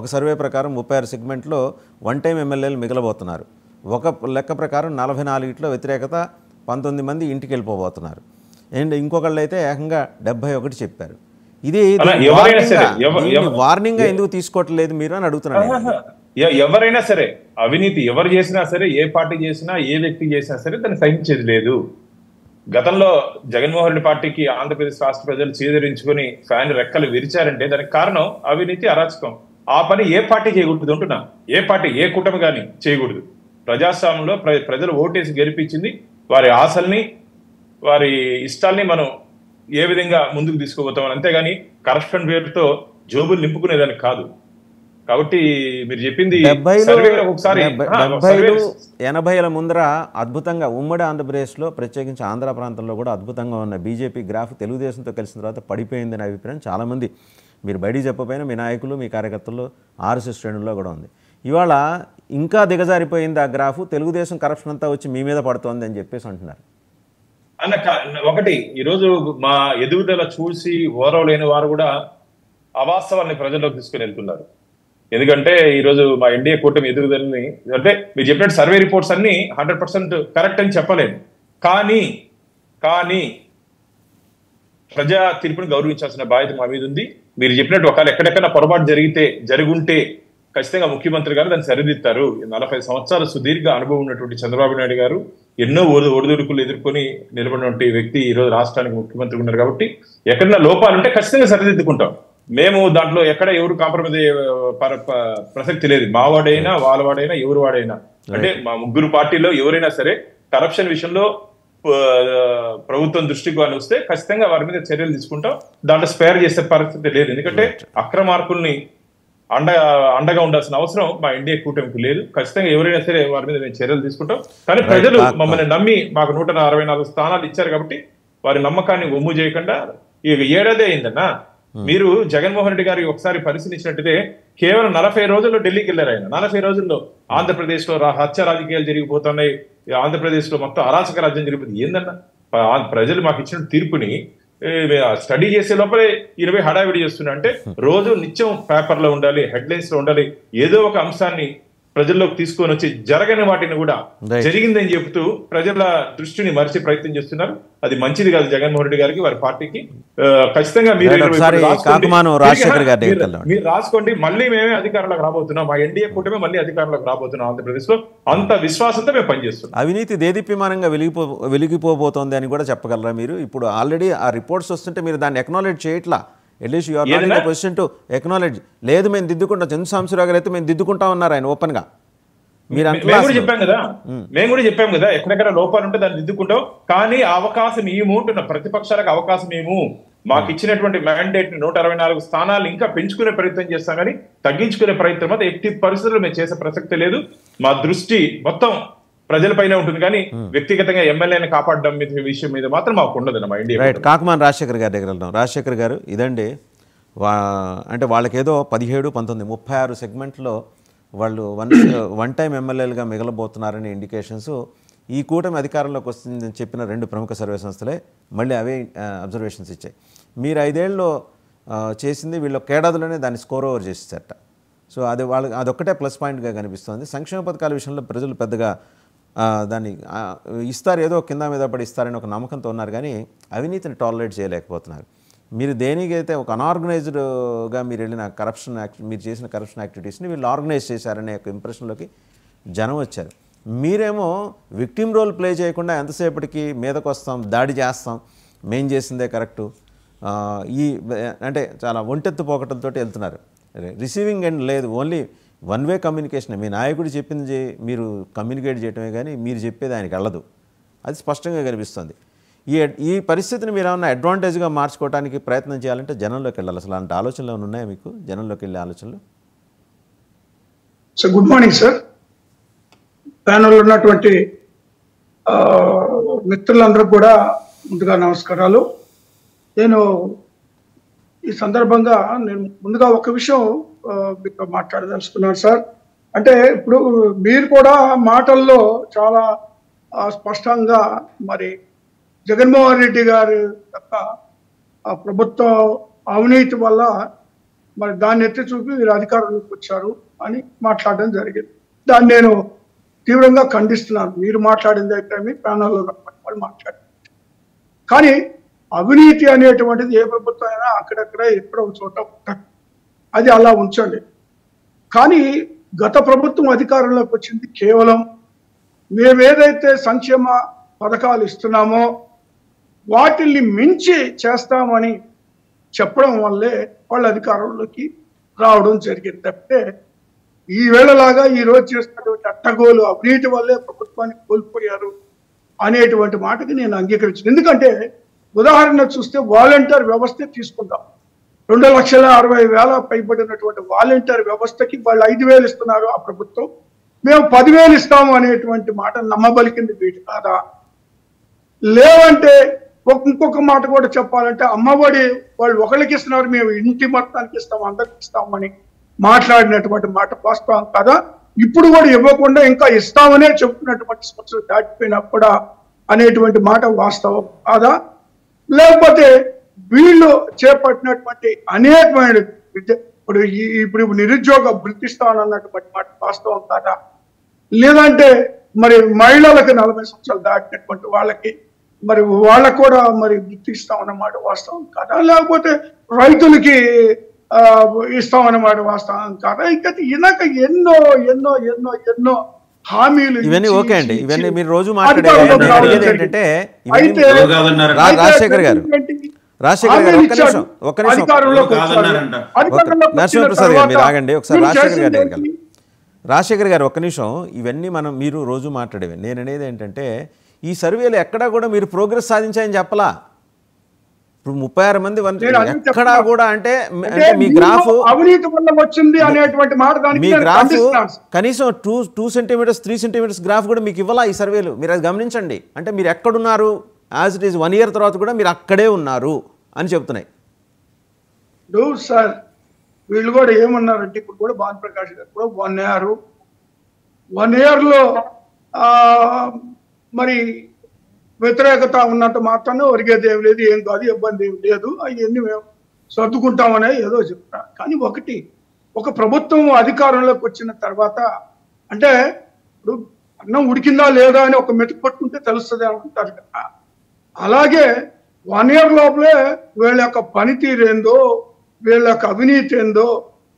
ఒక సర్వే ప్రకారం 36 సెగ్మెంట్లో వన్ టైం ఎమ్మెల్యేలు మిగలబోతున్నారు. ఒక లెక్క ప్రకారం 44లో వ్యతిరేకత, 19 మంది ఇంటికి వెళ్ళిపోబోతున్నారు. అండ్ ఇంకొకళ్ళు అయితే ఏకంగా 71 చెప్పారు. ఇది వార్నింగ్ ఎందుకు తీసుకోవట్లేదు మీరు అని అడుగుతున్నాను. ఎవరైనా సరే అవినీతి ఎవరు చేసినా సరే, ఏ పార్టీ చేసినా, ఏ వ్యక్తి చేసినా సరే దాన్ని సహించేది లేదు. గతంలో జగన్మోహన్ రెడ్డి పార్టీకి ఆంధ్రప్రదేశ్ రాష్ట్ర ప్రజలు చీదరించుకుని ఫ్యాన్ రెక్కలు విరిచారంటే దానికి కారణం అవినీతి, అరాచకం. ఆ పని ఏ పార్టీ చేయకూడదు అంటున్నా, ఏ పార్టీ, ఏ కూటమి కానీ చేయకూడదు. ప్రజాస్వామ్యంలో ప్రజలు ఓటేసి గెలిపించింది వారి ఆశల్ని, వారి ఇష్టాల్ని మనం ఏ విధంగా ముందుకు తీసుకుపోతామని, అంతేగాని కరప్షన్ పేరుతో జోబులు నింపుకునేదానికి కాదు. కాబట్టి మీరు చెప్పింది 80ల ముందర అద్భుతంగా ఉమ్మడి ఆంధ్రప్రదేశ్లో, ప్రత్యేకించి ఆంధ్ర ప్రాంతంలో కూడా అద్భుతంగా ఉన్న బీజేపీ గ్రాఫ్ తెలుగుదేశంతో కలిసిన తర్వాత పడిపోయిందనే అభిప్రాయం చాలామంది, మీరు బయటికి చెప్పపోయినా మీ నాయకులు, మీ కార్యకర్తలు, ఆర్ఎస్ఎస్ శ్రేణుల్లో కూడా ఉంది. ఇవాళ ఇంకా దిగజారిపోయింది ఆ గ్రాఫ్, తెలుగుదేశం కరప్షన్ అంతా వచ్చి మీ మీద పడుతోంది అని చెప్పేసి అంటున్నారు. ఒకటి, ఈరోజు మా ఎదుగుదల చూసి ఓరవలేని వారు కూడా అవాస్తవాన్ని ప్రజల్లోకి తీసుకుని వెళ్తున్నారు. ఎందుకంటే ఈరోజు మా ఎన్డీఏ కూటమి ఎదుగుదలని, అంటే మీరు చెప్పినట్టు సర్వే రిపోర్ట్స్ అన్ని 100% కరెక్ట్ అని చెప్పలేము. కానీ ప్రజా తీర్పుని గౌరవించాల్సిన బాధ్యత మా మీద ఉంది. మీరు చెప్పినట్టు ఒకవేళ ఎక్కడెక్కడ పొరపాటు జరుగుంటే ఖచ్చితంగా ముఖ్యమంత్రి గారు దాన్ని సరిదిద్దారు. 40 సంవత్సరాల సుదీర్ఘ అనుభవం ఉన్నటువంటి చంద్రబాబు నాయుడు గారు ఎన్నో ఒడిదుడుకులు ఎదుర్కొని నిలబడినటువంటి వ్యక్తి ఈ రోజు రాష్ట్రానికి ముఖ్యమంత్రి ఉన్నారు కాబట్టి ఎక్కడైనా లోపాలుంటే ఖచ్చితంగా సరిదిద్దుకుంటాం. మేము దాంట్లో ఎక్కడ ఎవరు కాంప్రమైజ్ ప్రసక్తి లేదు. మా వాడైనా వాళ్ళ వాడైనా ఎవరు వాడైనా, అంటే మా ముగ్గురు పార్టీలో ఎవరైనా సరే కరప్షన్ విషయంలో ప్రభుత్వం దృష్టికి కానీ వస్తే ఖచ్చితంగా వారి మీద చర్యలు తీసుకుంటాం. దాంట్లో స్పేర్ చేసే పరిస్థితి లేదు. ఎందుకంటే అక్రమార్కుల్ని అండగా ఉండాల్సిన అవసరం మా ఎన్డీఏ కూటమికి లేదు. ఖచ్చితంగా ఎవరైనా సరే వారి మీద మేము చర్యలు తీసుకుంటాం. కానీ ప్రజలు మమ్మల్ని నమ్మి మాకు 164 స్థానాలు ఇచ్చారు కాబట్టి వారి నమ్మకాన్ని ఒమ్ము చేయకుండా ఇక ఏడాది అయిందన్నా. మీరు జగన్మోహన్ రెడ్డి గారికి ఒకసారి పరిశీలించినట్టయితే కేవలం 40 రోజుల్లో ఢిల్లీకి వెళ్ళారు ఆయన. 40 రోజుల్లో ఆంధ్రప్రదేశ్ లో హత్య రాజకీయాలు జరిగిపోతున్నాయి, ఆంధ్రప్రదేశ్ లో మొత్తం అరాచక రాజ్యం జరిగిపోతుంది. ఏందన్నా ప్రజలు మాకు ఇచ్చిన తీర్పుని స్టడీ చేసే లోపలే 20 హడావిడి చేస్తున్నా అంటే రోజు నిత్యం పేపర్ లో ఉండాలి, హెడ్లైన్స్ లో ఉండాలి, ఏదో ఒక అంశాన్ని ప్రజల్లోకి తీసుకొని వచ్చి జరగని వాటిని కూడా జరిగిందని చెబుతూ ప్రజల దృష్టిని మరిచే ప్రయత్నం చేస్తున్నారు. అది మంచిది కాదు జగన్మోహన్ రెడ్డి గారికి, వారి పార్టీకి. ఖచ్చితంగా మీరు రాసుకోండి. మళ్ళీ మేమే అధికారంలోకి రాబోతున్నాం. మా ఎన్డీఏ కూటమి మళ్ళీ అధికారంలోకి రాబోతున్నాం ఆంధ్రప్రదేశ్ లో. అంత విశ్వాసంతో మేము పనిచేస్తున్నాం. అవినీతి దేదీప్యమానంగా వెలిగిపోబోతోంది అని కూడా చెప్పగలరా మీరు? ఇప్పుడు ఆల్రెడీ ఆ రిపోర్ట్స్ వస్తుంటే మీరు దాన్ని ఎక్నాలెడ్జ్ చేయట్లా. At least you are not in the position to acknowledge. లేదు మేము దిద్దుకుంటాం, చంద్ర సాంబశివరావు గారు అయితే మేము దిద్దుకుంటాం అన్నారు ఆయన ఓపెన్ గా. మేము కూడా చెప్పాం కదా ఎక్కడెక్కడ లోపాలు ఉంటే దాన్ని దిద్దుకుంటాం. కానీ అవకాశం ఏముంటున్న ప్రతిపక్షాలకు అవకాశం ఏము మాకు ఇచ్చినటువంటి మ్యాండేట్ 164 స్థానాలు ఇంకా పెంచుకునే ప్రయత్నం చేస్తాం, కానీ తగ్గించుకునే ప్రయత్నం అయితే ఎట్టి పరిస్థితుల్లో మేము చేసే ప్రసక్తి లేదు. మా దృష్టి మొత్తం ప్రజలపైనే ఉంటుంది, కానీ వ్యక్తిగతంగా ఎమ్మెల్యేని కాపాడడం విషయం మీద మాత్రం మాకు ఉండదు. మా ఇండియా కాకుమాన్ రాజశేఖర్ గారి దగ్గర వెళ్దాం. రాజశేఖర్ గారు, ఇదండి అంటే వాళ్ళకేదో 17, 19, 36 సెగ్మెంట్లో వాళ్ళు వన్ టైం ఎమ్మెల్యేలుగా మిగలబోతున్నారనే ఇండికేషన్స్ ఈ కూటమి అధికారంలోకి వస్తుందని చెప్పిన 2 ప్రముఖ సర్వే సంస్థలే మళ్ళీ అవే అబ్జర్వేషన్స్ ఇచ్చాయి. మీరు 5 ఏళ్ళలో చేసింది వీళ్ళు కేడాదిలోనే దాన్ని స్కోర్ ఓవర్ చేసేసట. సో అది వాళ్ళకి అదొక్కటే ప్లస్ పాయింట్గా కనిపిస్తుంది. సంక్షేమ పథకాల విషయంలో ప్రజలు పెద్దగా దాన్ని ఇస్తారు, ఏదో కింద మీద పడి ఇస్తారని ఒక నమ్మకంతో ఉన్నారు, కానీ అవినీతిని టాలరేట్ చేయలేకపోతున్నారు. మీరు దేనికైతే ఒక అనార్గనైజ్డ్గా మీరు వెళ్ళిన మీరు చేసిన కరప్షన్ యాక్టివిటీస్ని వీళ్ళు ఆర్గనైజ్ చేశారనే ఒక ఇంప్రెషన్లోకి జనం వచ్చారు. మీరేమో విక్టిమ్ రోల్ ప్లే చేయకుండా ఎంతసేపటికి మీదకు వస్తాం, దాడి చేస్తాం, మేం చేసిందే కరెక్టు, అంటే చాలా ఒంటెత్తు పోకటంతో వెళ్తున్నారు. రిసీవింగ్ ఎండ్ లేదు, ఓన్లీ వన్ వే కమ్యూనికేషన్. మీ నాయకుడు చెప్పింది మీరు కమ్యూనికేట్ చేయటమే కానీ మీరు చెప్పేది ఆయనకి వెళ్ళదు. అది స్పష్టంగా కనిపిస్తుంది. ఈ పరిస్థితిని మీరు ఏమన్నా అడ్వాంటేజ్గా మార్చుకోవడానికి ప్రయత్నం చేయాలంటే జనంలోకి వెళ్ళాలి. అసలు అలాంటి ఆలోచనలు ఏమైనా ఉన్నాయా మీకు, జనంలోకి వెళ్ళే ఆలోచనలు? So good morning sir. ప్యానెల్లో ఉన్నటువంటి మిత్రులందరూ కూడా ముందుగా నమస్కారాలు. నేను ఈ సందర్భంగా ముందుగా ఒక విషయం మీతో మాట్లాడదలుచుకున్నాను సార్. అంటే ఇప్పుడు మీరు కూడా మాటల్లో చాలా స్పష్టంగా మరి జగన్మోహన్ రెడ్డి గారి యొక్క ప్రభుత్వం అవినీతి వల్ల మరి దాన్ని ఎత్తి చూపి మీరు అధికారంలోకి వచ్చారు అని మాట్లాడడం జరిగింది. దాన్ని నేను తీవ్రంగా ఖండిస్తున్నాను. మీరు మాట్లాడింది అయితే ప్యానల్లో వాళ్ళు మాట్లాడారు. కానీ అవినీతి అనేటువంటిది ఏ ప్రభుత్వం అయినా అక్కడక్కడ ఎక్కడో ఒక చోట ఉంటుంది, అది అలా ఉంచండి. కానీ గత ప్రభుత్వం అధికారంలోకి వచ్చింది కేవలం మేమేదైతే సంక్షేమ పథకాలు ఇస్తున్నామో వాటిల్ని మించి చేస్తామని చెప్పడం వల్లే వాళ్ళ అధికారంలోకి రావడం జరిగింది తప్పితే ఈ వేళలాగా ఈ రోజు చేస్తున్నటువంటి అట్టగోలు అవినీతి వల్లే ప్రభుత్వాన్ని కోల్పోయారు అనేటువంటి మాటకి నేను అంగీకరించాను. ఎందుకంటే ఉదాహరణ చూస్తే వాలంటీర్ వ్యవస్థ తీసుకుందాం. 2,60,000 పైబడినటువంటి వాలంటీర్ వ్యవస్థకి వాళ్ళు 5,000 ఇస్తున్నారు ఆ ప్రభుత్వం, మేము 10,000 ఇస్తాము అనేటువంటి మాట నమ్మబలికింది వీటి కాదా? లేవంటే ఇంకొక మాట కూడా చెప్పాలంటే అమ్మఒడి వాళ్ళు ఒకరికి ఇస్తున్నారు, మేము ఇంటి మొత్తానికి ఇస్తాము, అందరికి ఇస్తామని మాట్లాడినటువంటి మాట వాస్తవం కదా? ఇప్పుడు కూడా ఇవ్వకుండా ఇంకా ఇస్తామనే చెప్తున్నటువంటి సంవత్సరం దాటిపోయినప్పుడు అనేటువంటి మాట వాస్తవం కాదా? లేకపోతే వీళ్ళు చేపట్టినటువంటి అనేకమైన ఇప్పుడు నిరుద్యోగ వృత్తిస్తానన్నటువంటి మాట వాస్తవం కాదా? లేదంటే మరి మహిళలకు 40 సంవత్సరాలు దాటినటువంటి వాళ్ళకి మరి వాళ్ళకు కూడా మరి గుర్తిస్తాం అన్నమాట వాస్తవం కాదా, లేకపోతే రైతులకి ఇస్తాం అన్నమాట వాస్తవం కాదా? ఇంకా ఇలాగ ఎన్నో ఎన్నో ఎన్నో ఎన్నో హామీలు ఇవన్నీ ఇచ్చి, ఓకే అండి, ఇచ్చి, ఇవన్నీ ఇచ్చి మీరు రోజు అధికారంలోకి మాట్లాడేది రావడం ఏంటంటే జరిగింది. ఇవన్నీ అయితే కాదన్నారు. రాజశేఖర్ గారు రాజశేఖర్ గారు ఒక్క నిమిషం అధికారంలోకి కాదన్నారంట. అధికారంలోకి వచ్చిన నరసింహప్రసాద్ గారు మీరు తర్వాత ఆగండి ఒకసారి. మీరు రాజశేఖర్ గారు చేసింది దగ్గరికి రాజశేఖర్ గారు ఒక్క నిమిషం. ఇవన్నీ మీరు రోజు మాట్లాడేవి. నేను అనేది ఏంటంటే ఈ సర్వేలు ఎక్కడా కూడా మీరు ప్రోగ్రెస్ సాధించాయని చెప్పలా. ఇప్పుడు 36 మంది ఎక్కడా కూడా అంటే మీ గ్రాఫ్ అవినీతి వల్ల వచ్చింది అనేటువంటి మాట దానికి మీ నేను గ్రాఫ్ ఖండిస్తున్నాను. కనీసం 2 సెంటీమీటర్స్ 3 సెంటీమీటర్స్ గ్రాఫ్ కూడా మీకు ఇవ్వాలా ఈ సర్వేలు? మీరు అది గమనించండి. అంటే మీరు ఎక్కడున్నారు, యాజ్ ఇట్ ఈస్ 1 ఇయర్ తర్వాత కూడా మీరు అక్కడే ఉన్నారు అని చెప్తున్నాయి. సార్ వీళ్ళు కూడా ఏమన్నారంటే ఇప్పుడు కూడా భానుప్రకాష్ గారు కూడా 1 ఇయర్లో మరి వ్యతిరేకత ఉన్నంత మాత్రాన్ని ఒరిగేది ఏం లేదు, ఏం కాదు, ఇబ్బంది ఏం లేదు, అవన్నీ మేము సర్దుకుంటామనే ఏదో చెప్తారు. కానీ ఒక ప్రభుత్వం అధికారంలోకి వచ్చిన తర్వాత అంటే ఇప్పుడు అన్నం ఉడికిందా లేదా అని ఒక మెతుకు పట్టుకుంటే తెలుస్తుంది అని అంటారు కదా. అలాగే 1 ఇయర్ లోపలే వీళ్ళ యొక్క పనితీరు ఏందో, వీళ్ళ యొక్క అవినీతి ఏందో,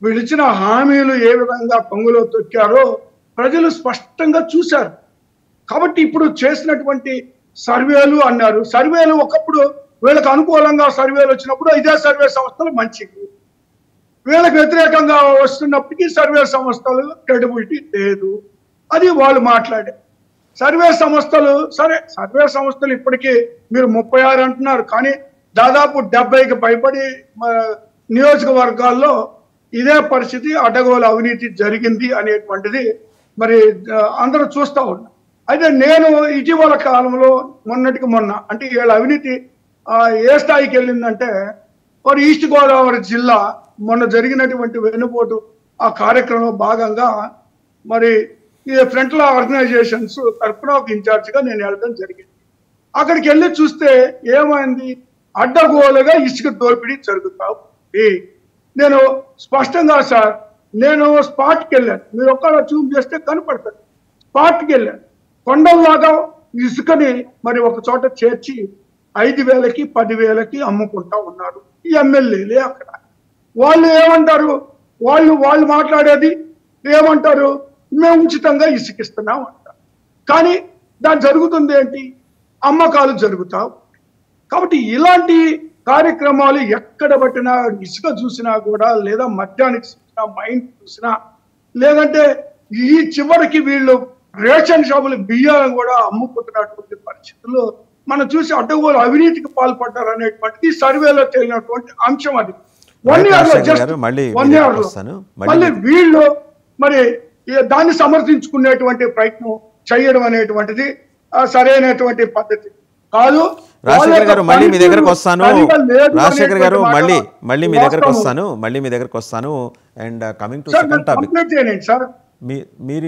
వీళ్ళు ఇచ్చిన హామీలు ఏ విధంగా పొంగులో తొక్కారో ప్రజలు స్పష్టంగా చూశారు. కాబట్టి ఇప్పుడు చేసినటువంటి సర్వేలు అన్నారు, సర్వేలు ఒకప్పుడు వీళ్ళకి అనుకూలంగా సర్వేలు వచ్చినప్పుడు ఇదే సర్వే సంస్థలు మంచివి, వీళ్ళకి వ్యతిరేకంగా వస్తున్నప్పటికీ సర్వే సంస్థలు క్రెడిబిలిటీ లేదు, అది వాళ్ళు మాట్లాడే సర్వే సంస్థలు. సరే సర్వే సంస్థలు ఇప్పటికీ మీరు 36 అంటున్నారు, కానీ దాదాపు 70కి పైబడి నియోజకవర్గాల్లో ఇదే పరిస్థితి, అడ్డగోలు అవినీతి జరిగింది అనేటువంటిది మరి అందరూ చూస్తూ ఉన్నారు. అయితే నేను ఇటీవల కాలంలో మొన్నటికి మొన్న అంటే వీళ్ళ అవినీతి ఏ స్థాయికి వెళ్ళిందంటే మరి ఈస్ట్ గోదావరి జిల్లా మొన్న జరిగినటువంటి వెన్నుపోటు ఆ కార్యక్రమంలో భాగంగా మరి ఈ ఫ్రంట్ల ఆర్గనైజేషన్స్ తరఫున ఒక ఇన్ఛార్జిగా నేను వెళ్ళడం జరిగింది. అక్కడికి వెళ్ళి చూస్తే ఏమైంది, అడ్డగోలుగా ఇసుక దోపిడీ జరుగుతా ఉంది. నేను స్పష్టంగా సార్ నేను స్పాట్కి వెళ్ళాను, మీరు ఒక్కడ జూమ్ చేస్తే కనపడతాను. స్పాట్కి వెళ్ళాను, కొండల్లాగా ఇసుకని మరి ఒక చోట చేర్చి 5,000కి 10,000కి అమ్ముకుంటా ఉన్నారు ఈ ఎమ్మెల్యేలే. అక్కడ వాళ్ళు ఏమంటారు, వాళ్ళు మాట్లాడేది ఏమంటారు, మేము ఉచితంగా ఇసుకిస్తున్నాం అంటారు. కానీ దాని జరుగుతుంది ఏంటి, అమ్మకాలు జరుగుతావు. కాబట్టి ఇలాంటి కార్యక్రమాలు ఎక్కడ పట్టినా, ఇసుక చూసినా కూడా, లేదా మద్యానికి చూసినా, మైండ్ చూసినా, లేదంటే ఈ చివరికి వీళ్ళు రేషన్ షాపులు బియ్యాలను కూడా అమ్ముకుంటున్నటువంటి పరిస్థితుల్లో మనం చూసి అడ్డగోలు అవినీతికి పాల్పడ్డారు అనేటువంటిది సర్వేలో తేలినటువంటి అంశం. అది 1 ఇయర్లో జస్ట్ 1 ఇయర్లో మళ్ళీ వీళ్ళు మరి దాన్ని సమర్థించుకునేటువంటి ప్రయత్నం చేయడం అనేటువంటిది సరైనటువంటి పద్ధతి కాదు. రాజశేఖర్ గారు మళ్ళీ మీ దగ్గరకు వస్తాను. రాజశేఖర్ గారు మళ్ళీ మీ దగ్గరకు వస్తాను. And coming to second topic, sir మీరు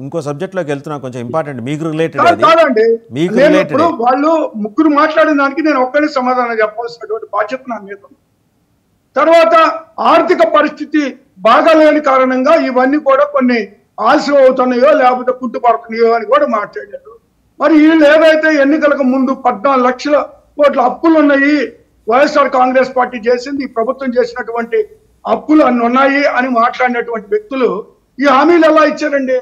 ఇంకో సబ్జెక్ట్లోకి వెళ్తున్నా, కొంచెం ఇంపార్టెంట్ మీకు రిలేటెడ్. కాదండి, వాళ్ళు ముగ్గురు మాట్లాడిన దానికి నేను ఒక్కడే సమాధానం చెప్పాల్సినటువంటి బాధ్యత నా మీద. తర్వాత ఆర్థిక పరిస్థితి బాగాలేని కారణంగా ఇవన్నీ కూడా కొన్ని ఆలస్యం అవుతున్నాయో లేకపోతే పుట్టుపడుతున్నాయో అని కూడా మాట్లాడారు. మరి వీళ్ళు ఏదైతే ఎన్నికలకు ముందు 14 లక్షల కోట్ల అప్పులు ఉన్నాయి, వైఎస్ఆర్ కాంగ్రెస్ పార్టీ చేసింది, ఈ ప్రభుత్వం చేసినటువంటి అప్పులు అన్ని ఉన్నాయి అని మాట్లాడినటువంటి వ్యక్తులు ఈ హామీలు ఎలా ఇచ్చారండి?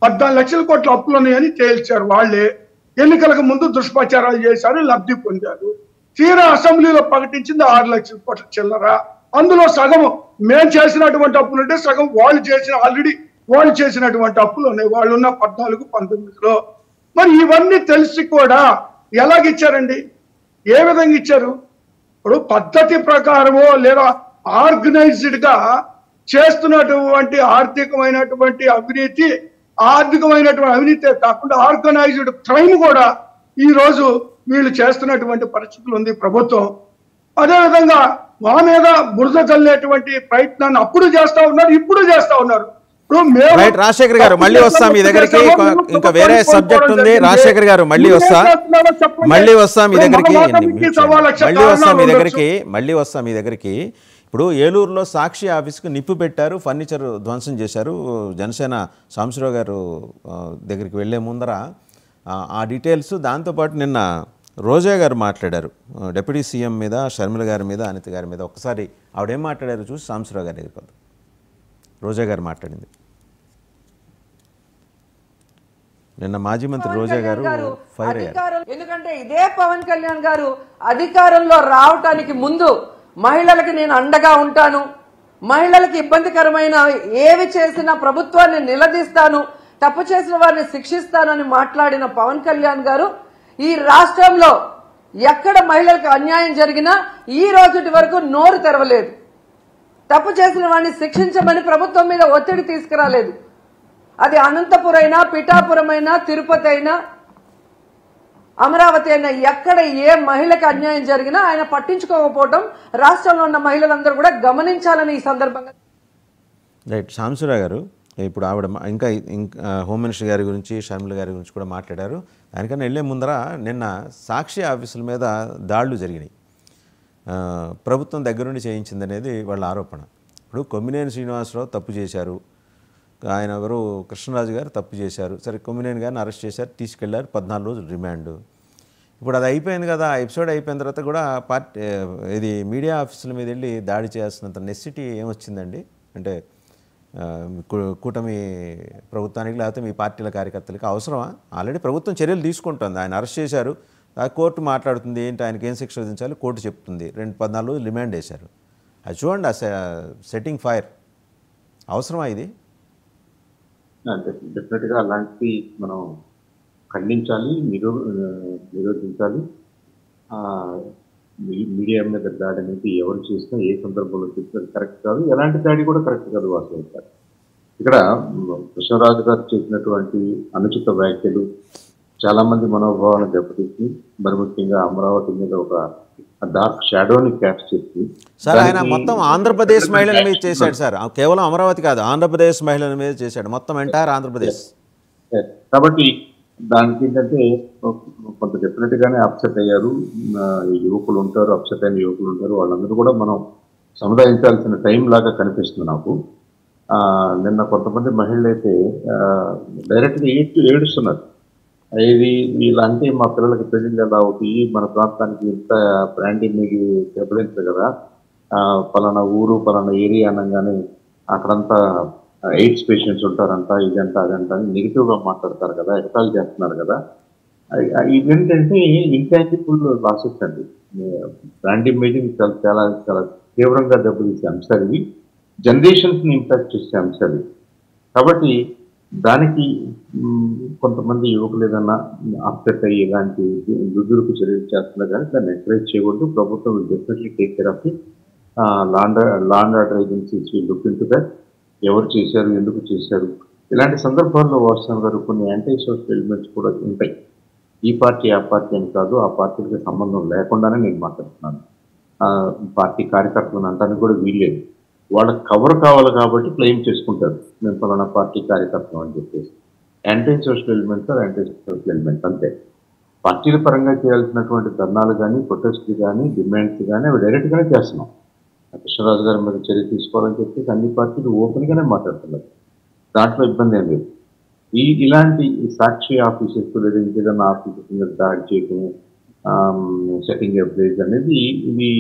14 లక్షల కోట్ల అప్పులు ఉన్నాయని తేల్చారు వాళ్ళే. ఎన్నికలకు ముందు దుష్ప్రచారాలు చేశారు, లబ్ధి పొందారు. తీరా అసెంబ్లీలో ప్రకటించింది 6 లక్షల కోట్ల చిల్లర. అందులో సగం మేము చేసినటువంటి అప్పులు ఉంటే సగం వాళ్ళు చేసినటువంటి అప్పులు ఉన్నాయి, వాళ్ళు ఉన్న 14-19లో. మరి ఇవన్నీ తెలిసి కూడా ఎలాగిచ్చారండి, ఏ విధంగా ఇచ్చారు? ఇప్పుడు పద్ధతి ప్రకారమో లేదా ఆర్గనైజ్డ్ గా చేస్తున్నటువంటి ఆర్థికమైనటువంటి అవినీతి కాకుండా ఆర్గనైజ్డ్ క్రైమ్ కూడా ఈ రోజు వీళ్ళు చేస్తున్నటువంటి పరిస్థితులు ఉంది ప్రభుత్వం. అదేవిధంగా మా మీద బురద చల్లేటువంటి ప్రయత్నాన్ని అప్పుడు చేస్తా ఉన్నారు, ఇప్పుడు చేస్తా ఉన్నారు. రాజశేఖర్ గారు మళ్ళీ వస్తాం మీ దగ్గరికి, ఇంకా వేరే సబ్జెక్ట్ ఉంది. రాజశేఖర్ గారు మళ్ళీ వస్తా మీ దగ్గరికి. ఇప్పుడు ఏలూరులో సాక్షి ఆఫీస్కి నిప్పు పెట్టారు, ఫర్నిచర్ ధ్వంసం చేశారు. జనసేన సాంబశివరావు గారు దగ్గరికి వెళ్లే ముందర ఆ డీటెయిల్స్, దాంతోపాటు నిన్న రోజా గారు మాట్లాడారు డిప్యూటీ సీఎం మీద, షర్మిల గారి మీద, అనిత గారి మీద. ఒకసారి ఆవిడేం మాట్లాడారు చూసి సాంబశివరావు గారి దగ్గరికి వద్దాం. రోజా గారు మాట్లాడింది. నిన్న మాజీ మంత్రి రోజా గారు ఫైర్ అయ్యారు. ఎందుకంటే ఇదే పవన్ కళ్యాణ్ గారు అధికారంలో రావటానికి ముందు మహిళలకి నేను అండగా ఉంటాను, మహిళలకు ఇబ్బందికరమైన ఏవి చేసినా ప్రభుత్వాన్ని నిలదీస్తాను, తప్పు చేసిన వారిని శిక్షిస్తానని మాట్లాడిన పవన్ కళ్యాణ్ గారు ఈ రాష్ట్రంలో ఎక్కడ మహిళలకు అన్యాయం జరిగినా ఈ రోజుటి వరకు నోరు తెరవలేదు. తప్పు చేసిన వారిని శిక్షించమని ప్రభుత్వం మీద ఒత్తిడి తీసుకురాలేదు. అది అనంతపురం అయినా, పిఠాపురం అయినా, తిరుపతి అయినా, అమరావతి అయినా, ఎక్కడ ఏ మహిళకు అన్యాయం జరిగినా ఆయన పట్టించుకోకపోవడం రాష్ట్రంలో ఉన్న మహిళలందరూ కూడా గమనించాలని ఈ సందర్భంగా. రైట్. సాంబశివరావు గారు, ఇప్పుడు ఆవిడ ఇంకా హోమ్ మినిస్టర్ గారి గురించి, షర్మిల గారి గురించి కూడా మాట్లాడారు. దానికన్నా వెళ్లే ముందర నిన్న సాక్షి ఆఫీసుల మీద దాడులు జరిగినాయి. ప్రభుత్వం దగ్గరుండి చేయించిందనేది వాళ్ళ ఆరోపణ. ఇప్పుడు కొమ్మినేని శ్రీనివాసరావు తప్పు చేశారు, ఆయన ఎవరు కృష్ణరాజు గారు తప్పు చేశారు. సరే, కొమ్మినేని గారిని అరెస్ట్ చేశారు, తీసుకెళ్లారు, 14 రోజులు రిమాండ్. ఇప్పుడు అది అయిపోయింది కదా, ఆ ఎపిసోడ్ అయిపోయిన తర్వాత కూడా ఇది మీడియా ఆఫీసుల మీద వెళ్ళి దాడి చేయాల్సినంత నెసిటీ ఏమొచ్చిందండి? అంటే కూటమి ప్రభుత్వానికి లేకపోతే మీ పార్టీల కార్యకర్తలకి అవసరమా? ఆల్రెడీ ప్రభుత్వం చర్యలు తీసుకుంటుంది. ఆయన అరెస్ట్ చేశారు, కోర్టు మాట్లాడుతుంది, ఏంటి ఆయనకి ఏం శిక్ష విధించాలి కోర్టు చెప్తుంది. 14 రోజులు రిమాండ్ వేశారు. అది చూడండి, సెట్టింగ్ ఫైర్. అవసరమా ఇది? డెఫినెట్గా అలాంటివి మనం ఖండించాలి, నిరోధించాలి. మీడియా మీద దాడి అనేది ఎవరు చేసినా, ఏ సందర్భంలో చేసినా కరెక్ట్ కాదు. ఎలాంటి దాడి కూడా కరెక్ట్ కాదు వాస్తవంగా. ఇక్కడ కృష్ణరాజు గారు చేసినటువంటి అనుచిత వ్యాఖ్యలు చాలా మంది మనోభావాలను దెబ్బతీసి, మరి ముఖ్యంగా అమరావతి మీద ఒక డార్క్ షాడోని క్యాప్చర్ చేసి, సార్ ఆయన మొత్తం ఆంధ్రప్రదేశ్ మహిళల మీద చేశాడు సార్. కేవలం అమరావతి కాదు, ఆంధ్రప్రదేశ్ మహిళల మీద చేశాడు, మొత్తం ఎంటైర్ ఆంధ్రప్రదేశ్. కాబట్టి దానికి ఏంటంటే కొంత డెఫినెట్ గానే అప్సెట్ అయ్యారు. యువకులు ఉంటారు, అప్సెట్ అయిన యువకులు ఉంటారు. వాళ్ళందరూ కూడా మనం సముదాయించాల్సిన టైం లాగా కనిపిస్తుంది నాకు. నిన్న కొంతమంది మహిళలు అయితే డైరెక్ట్గా ఏడుస్తున్నారు. ఇది వీళ్ళంటే మా పిల్లలకి పెళ్లిళ్ళు ఎలా అవుతాయి, మన ప్రాంతానికి ఇంత బ్రాండ్ ఇమేజ్ దెబ్బతింటారు కదా, పలానా ఊరు పలానా ఏరియా అనగానే అక్కడంతా ఎయిడ్స్ పేషెంట్స్ ఉంటారంట, ఇదంతా అదంతా అని నెగిటివ్గా మాట్లాడతారు కదా, ఎక్స్ట్రాల్ చేస్తున్నారు కదా. ఇవేంటంటే ఇంటాంజిబుల్ లాసెస్ అండి. బ్రాండ్ ఇమేజ్ చాలా చాలా చాలా తీవ్రంగా దెబ్బతీసే అంశాలు ఇవి, జనరేషన్స్ని ఇంపాక్ట్ చేసే అంశాలు. కాబట్టి దానికి కొంతమంది యువకులు ఏదన్నా అప్సెట్ అయ్యి ఇలాంటి దుర్దురుకు చర్యలు చేస్తున్నా కానీ దాన్ని ఎంకరేజ్ చేయకూడదు. ప్రభుత్వం definitely take care of the law and order agencies will look into that. ఎవరు చేశారు, ఎందుకు చేశారు, ఇలాంటి సందర్భాల్లో వాట్సాప్ గారు కొన్ని యాంటీ సోషల్ ఎలిమెంట్స్ కూడా ఉంటాయి. ఈ పార్టీ ఆ పార్టీ అని కాదు, ఆ పార్టీకి సంబంధం లేకుండానే నేను మాట్లాడుతున్నాను. పార్టీ కార్యకర్తలను అంటానికి కూడా వీల్లేదు. వాళ్ళకి కవర్ కావాలి కాబట్టి క్లెయిమ్ చేసుకుంటారు, మేము పలానా పార్టీ కార్యకర్తలు అని చెప్పేసి. Anti social elements anti social elements అంతే. పార్టీల పరంగా చేయాల్సినటువంటి ధర్నాలు కానీ, ప్రొటెస్ట్లు కానీ, డిమాండ్స్ కానీ అవి డైరెక్ట్గానే చేస్తున్నాం. కృష్ణరాజు గారి మీద చర్య తీసుకోవాలని చెప్పేసి అన్ని పార్టీలు ఓపెన్గానే మాట్లాడుతున్నారు, దాంట్లో ఇబ్బంది ఏం లేదు. ఇలాంటి సాక్షి ఆఫీసెస్ లేదా ఇంకేదన్నా ఆఫీసెస్ మీద దాడి చేయడం, సెట్టింగ్ ఎ ప్లేస్ అనేది ఇది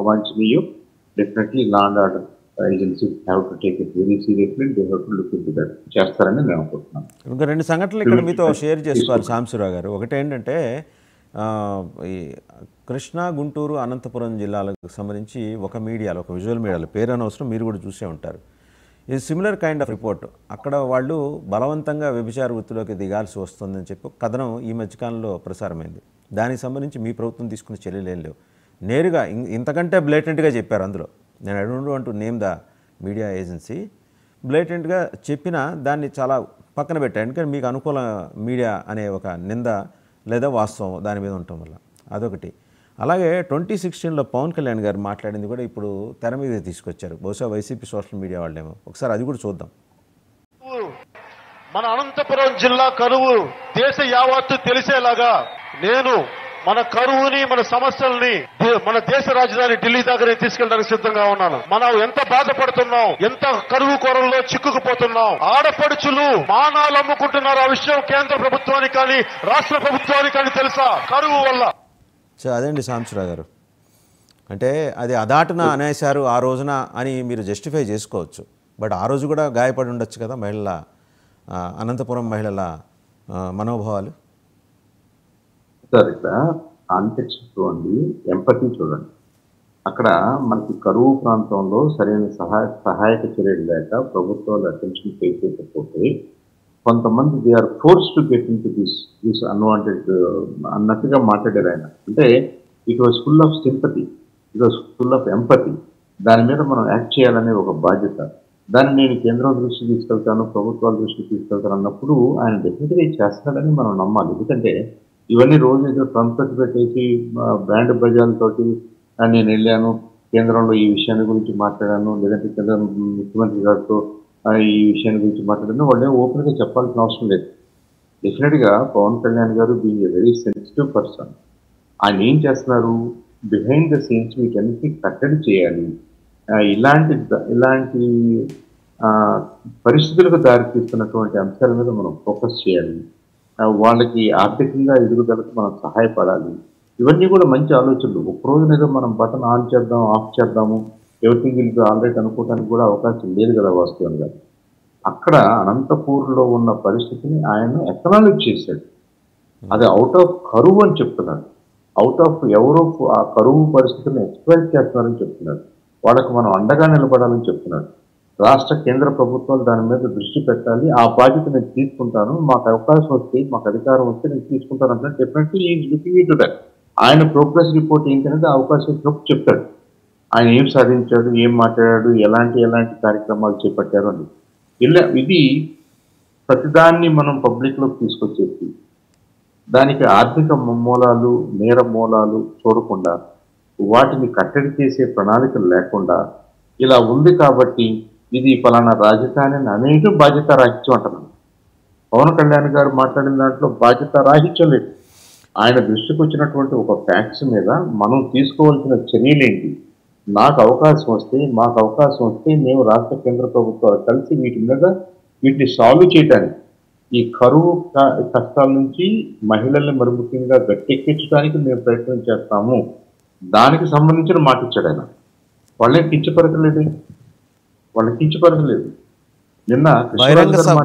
అవాంఛనీయం. Definitely law and order agencies have to take it very seriously, they have to look into that చేస్తారని నేను అనుకుంటున్నాను. ఇంకా 2 సంఘటనలు ఇక్కడ మీతో షేర్ చేసుకోవాలి సాంబశివరావు గారు. ఒకటి ఏంటంటే ఈ కృష్ణా, గుంటూరు, అనంతపురం జిల్లాలకు సంబంధించి ఒక మీడియాలో, ఒక విజువల్ మీడియాలో, పేరు అనవసరం, మీరు కూడా చూసే ఉంటారు, ఇది సిమిలర్ కైండ్ ఆఫ్ రిపోర్ట్. అక్కడ వాళ్ళు బలవంతంగా వ్యభిచార వృత్తిలోకి దిగాల్సి వస్తుందని చెప్పి కథనం ఈ మధ్యకాలంలో ప్రసారమైంది. దానికి సంబంధించి మీ ప్రభుత్వం తీసుకున్న చర్యలు ఏం లేవు. నేరుగా ఇంతకంటే బ్లేటెంట్గా చెప్పారు అందులో. నేను I don't want to name the media agency. బ్లేటెంట్గా చెప్పినా దాన్ని చాలా పక్కన పెట్టారు. ఎందుకంటే మీకు అనుకూల మీడియా అనే ఒక నింద లేదా వాస్తవం దాని మీద ఉండటం వల్ల అదొకటి. అలాగే 2016లో పవన్ కళ్యాణ్ గారు మాట్లాడింది కూడా ఇప్పుడు తెర మీద తీసుకొచ్చారు. బహుశా వైసీపీ సోషల్ మీడియా వాళ్ళేమో. ఒకసారి అది కూడా చూద్దాం. మన అనంతపురం జిల్లా కరువు దేశ యావత్తు తెలిసేలాగా నేను మన కరువుని, మన సమస్యల్ని మన దేశ రాజధాని ఢిల్లీ దగ్గరే తీసుకెళ్ళడానికి సిద్ధంగా ఉన్నాను. మనం ఎంత బాధపడుతున్నాం, ఎంత కరువు కోరల్లో చిక్కుకుపోతున్నాం. ఆడపడుచులు మానాలు అమ్ముకుంటున్నారు. ఆ విషయం కేంద్ర ప్రభుత్వానికి కానీ రాష్ట్ర ప్రభుత్వానికి కానీ తెలుసా? కరువు వల్ల సో అదేండి సాంబశివరావు గారు, అంటే అది అదాటున అనేశారు ఆ రోజున అని మీరు జస్టిఫై చేసుకోవచ్చు. బట్ ఆ రోజు కూడా గాయపడి ఉండొచ్చు కదా మహిళల, అనంతపురం మహిళల మనోభావాలు. సార్ ఇక్కడ కాంటెక్స్ట్ చూడండి, ఎంపతి చూడండి. అక్కడ మనకి కరువు ప్రాంతంలో సరైన సహాయక చర్యలు లేక ప్రభుత్వాలు అటెన్షన్ పే చేయకపోతే కొంతమంది they are force to get in to this unwanted అన్నట్టుగా మాట్లాడారు ఆయన. అంటే it was full of sympathy, it was full of empathy. దాని మీద మనం యాక్ట్ చేయాలనే ఒక బాధ్యత. దాన్ని నేను కేంద్రం దృష్టికి తీసుకెళ్తాను, ప్రభుత్వాల దృష్టికి తీసుకెళ్తాను అన్నప్పుడు ఆయన డెఫినెట్గా చేస్తాడని మనం నమ్మాలి. ఎందుకంటే ఇవన్నీ రోజు ఏదో ట్రంపెట్ పెట్టేసి బ్యాండ్ బజార్లతోటి నేను వెళ్ళాను, కేంద్రంలో ఈ విషయాన్ని గురించి మాట్లాడాను, లేదంటే కేంద్ర ముఖ్యమంత్రి గారితో ఈ విషయాన్ని గురించి మాట్లాడాను, వాళ్ళే ఓపెన్గా చెప్పాల్సిన అవసరం లేదు. డెఫినెట్గా పవన్ కళ్యాణ్ గారు being a very sensitive person, ఆయన ఏం చేస్తున్నారు, బిహైండ్ ద సీన్స్ వీటన్నిటిని కట్టడి చేయాలి, ఇలాంటి పరిస్థితులకు దారితీస్తున్నటువంటి అంశాల మీద మనం ఫోకస్ చేయాలి, వాళ్ళకి ఆర్థికంగా ఎదుగుదలకు మనం సహాయపడాలి. ఇవన్నీ కూడా మంచి ఆలోచనలు. ఒక్కరోజు మీద మనం బటన్ ఆన్ చేద్దాం, ఆఫ్ చేద్దాము, ఎవ్రీథింగ్ విల్ బి ఆల్రైట్ అనుకోవడానికి కూడా అవకాశం లేదు కదా వాస్తవంగా. అక్కడ అనంతపూర్లో ఉన్న పరిస్థితిని ఆయన ఎకనాలజ్ చేశాడు. అది అవుట్ ఆఫ్ కరువు అని చెప్తున్నాడు, అవుట్ ఆఫ్ ఎవరో ఆ కరువు పరిస్థితిని ఎక్స్ప్లైట్ చేస్తున్నారని చెప్తున్నాడు. వాళ్ళకు మనం అండగా నిలబడాలని చెప్తున్నాడు. రాష్ట్ర కేంద్ర ప్రభుత్వాలు దాని మీద దృష్టి పెట్టాలి, ఆ బాధ్యత నేను తీసుకుంటాను, మాకు అవకాశం వస్తే, మాకు అధికారం వస్తే నేను తీసుకుంటాను అంటే definitely is looking into that. ఆయన ప్రోగ్రెస్ రిపోర్ట్ ఏంటనేది అవకాశం ఇచ్చినప్పుడు చెప్తాడు. ఆయన ఏం సాధించాడు, ఏం మాట్లాడాడు, ఎలాంటి కార్యక్రమాలు చేపట్టారు అని. ఇది ప్రతిదాన్ని మనం పబ్లిక్లోకి తీసుకొచ్చేసి దానికి ఆర్థిక మూలాలు, నేర మూలాలు చూడకుండా, వాటిని కట్టడి చేసే ప్రణాళికలు లేకుండా ఇలా ఉంది కాబట్టి ఇది ఫలానా రాజధాని అనేది బాధ్యత రాహిత్యం అంటున్నాను. పవన్ కళ్యాణ్ గారు మాట్లాడిన దాంట్లో బాధ్యత రాహిత్యం లేదు. ఆయన దృష్టికి వచ్చినటువంటి ఒక ఫ్యాక్ట్స్ మీద మనం తీసుకోవాల్సిన చర్యలేంటి, మాకు అవకాశం వస్తే మేము రాష్ట్ర కేంద్ర ప్రభుత్వాలు కలిసి వీటిని సాల్వ్ చేయడానికి, ఈ కరువు కష్టాల నుంచి మహిళల్ని మరి ముఖ్యంగా గట్టెక్కించడానికి మేము ప్రయత్నం చేస్తాము, దానికి సంబంధించిన మాట ఇచ్చాడు ఆయన. వాళ్ళని కించపరచలేదు. నిన్న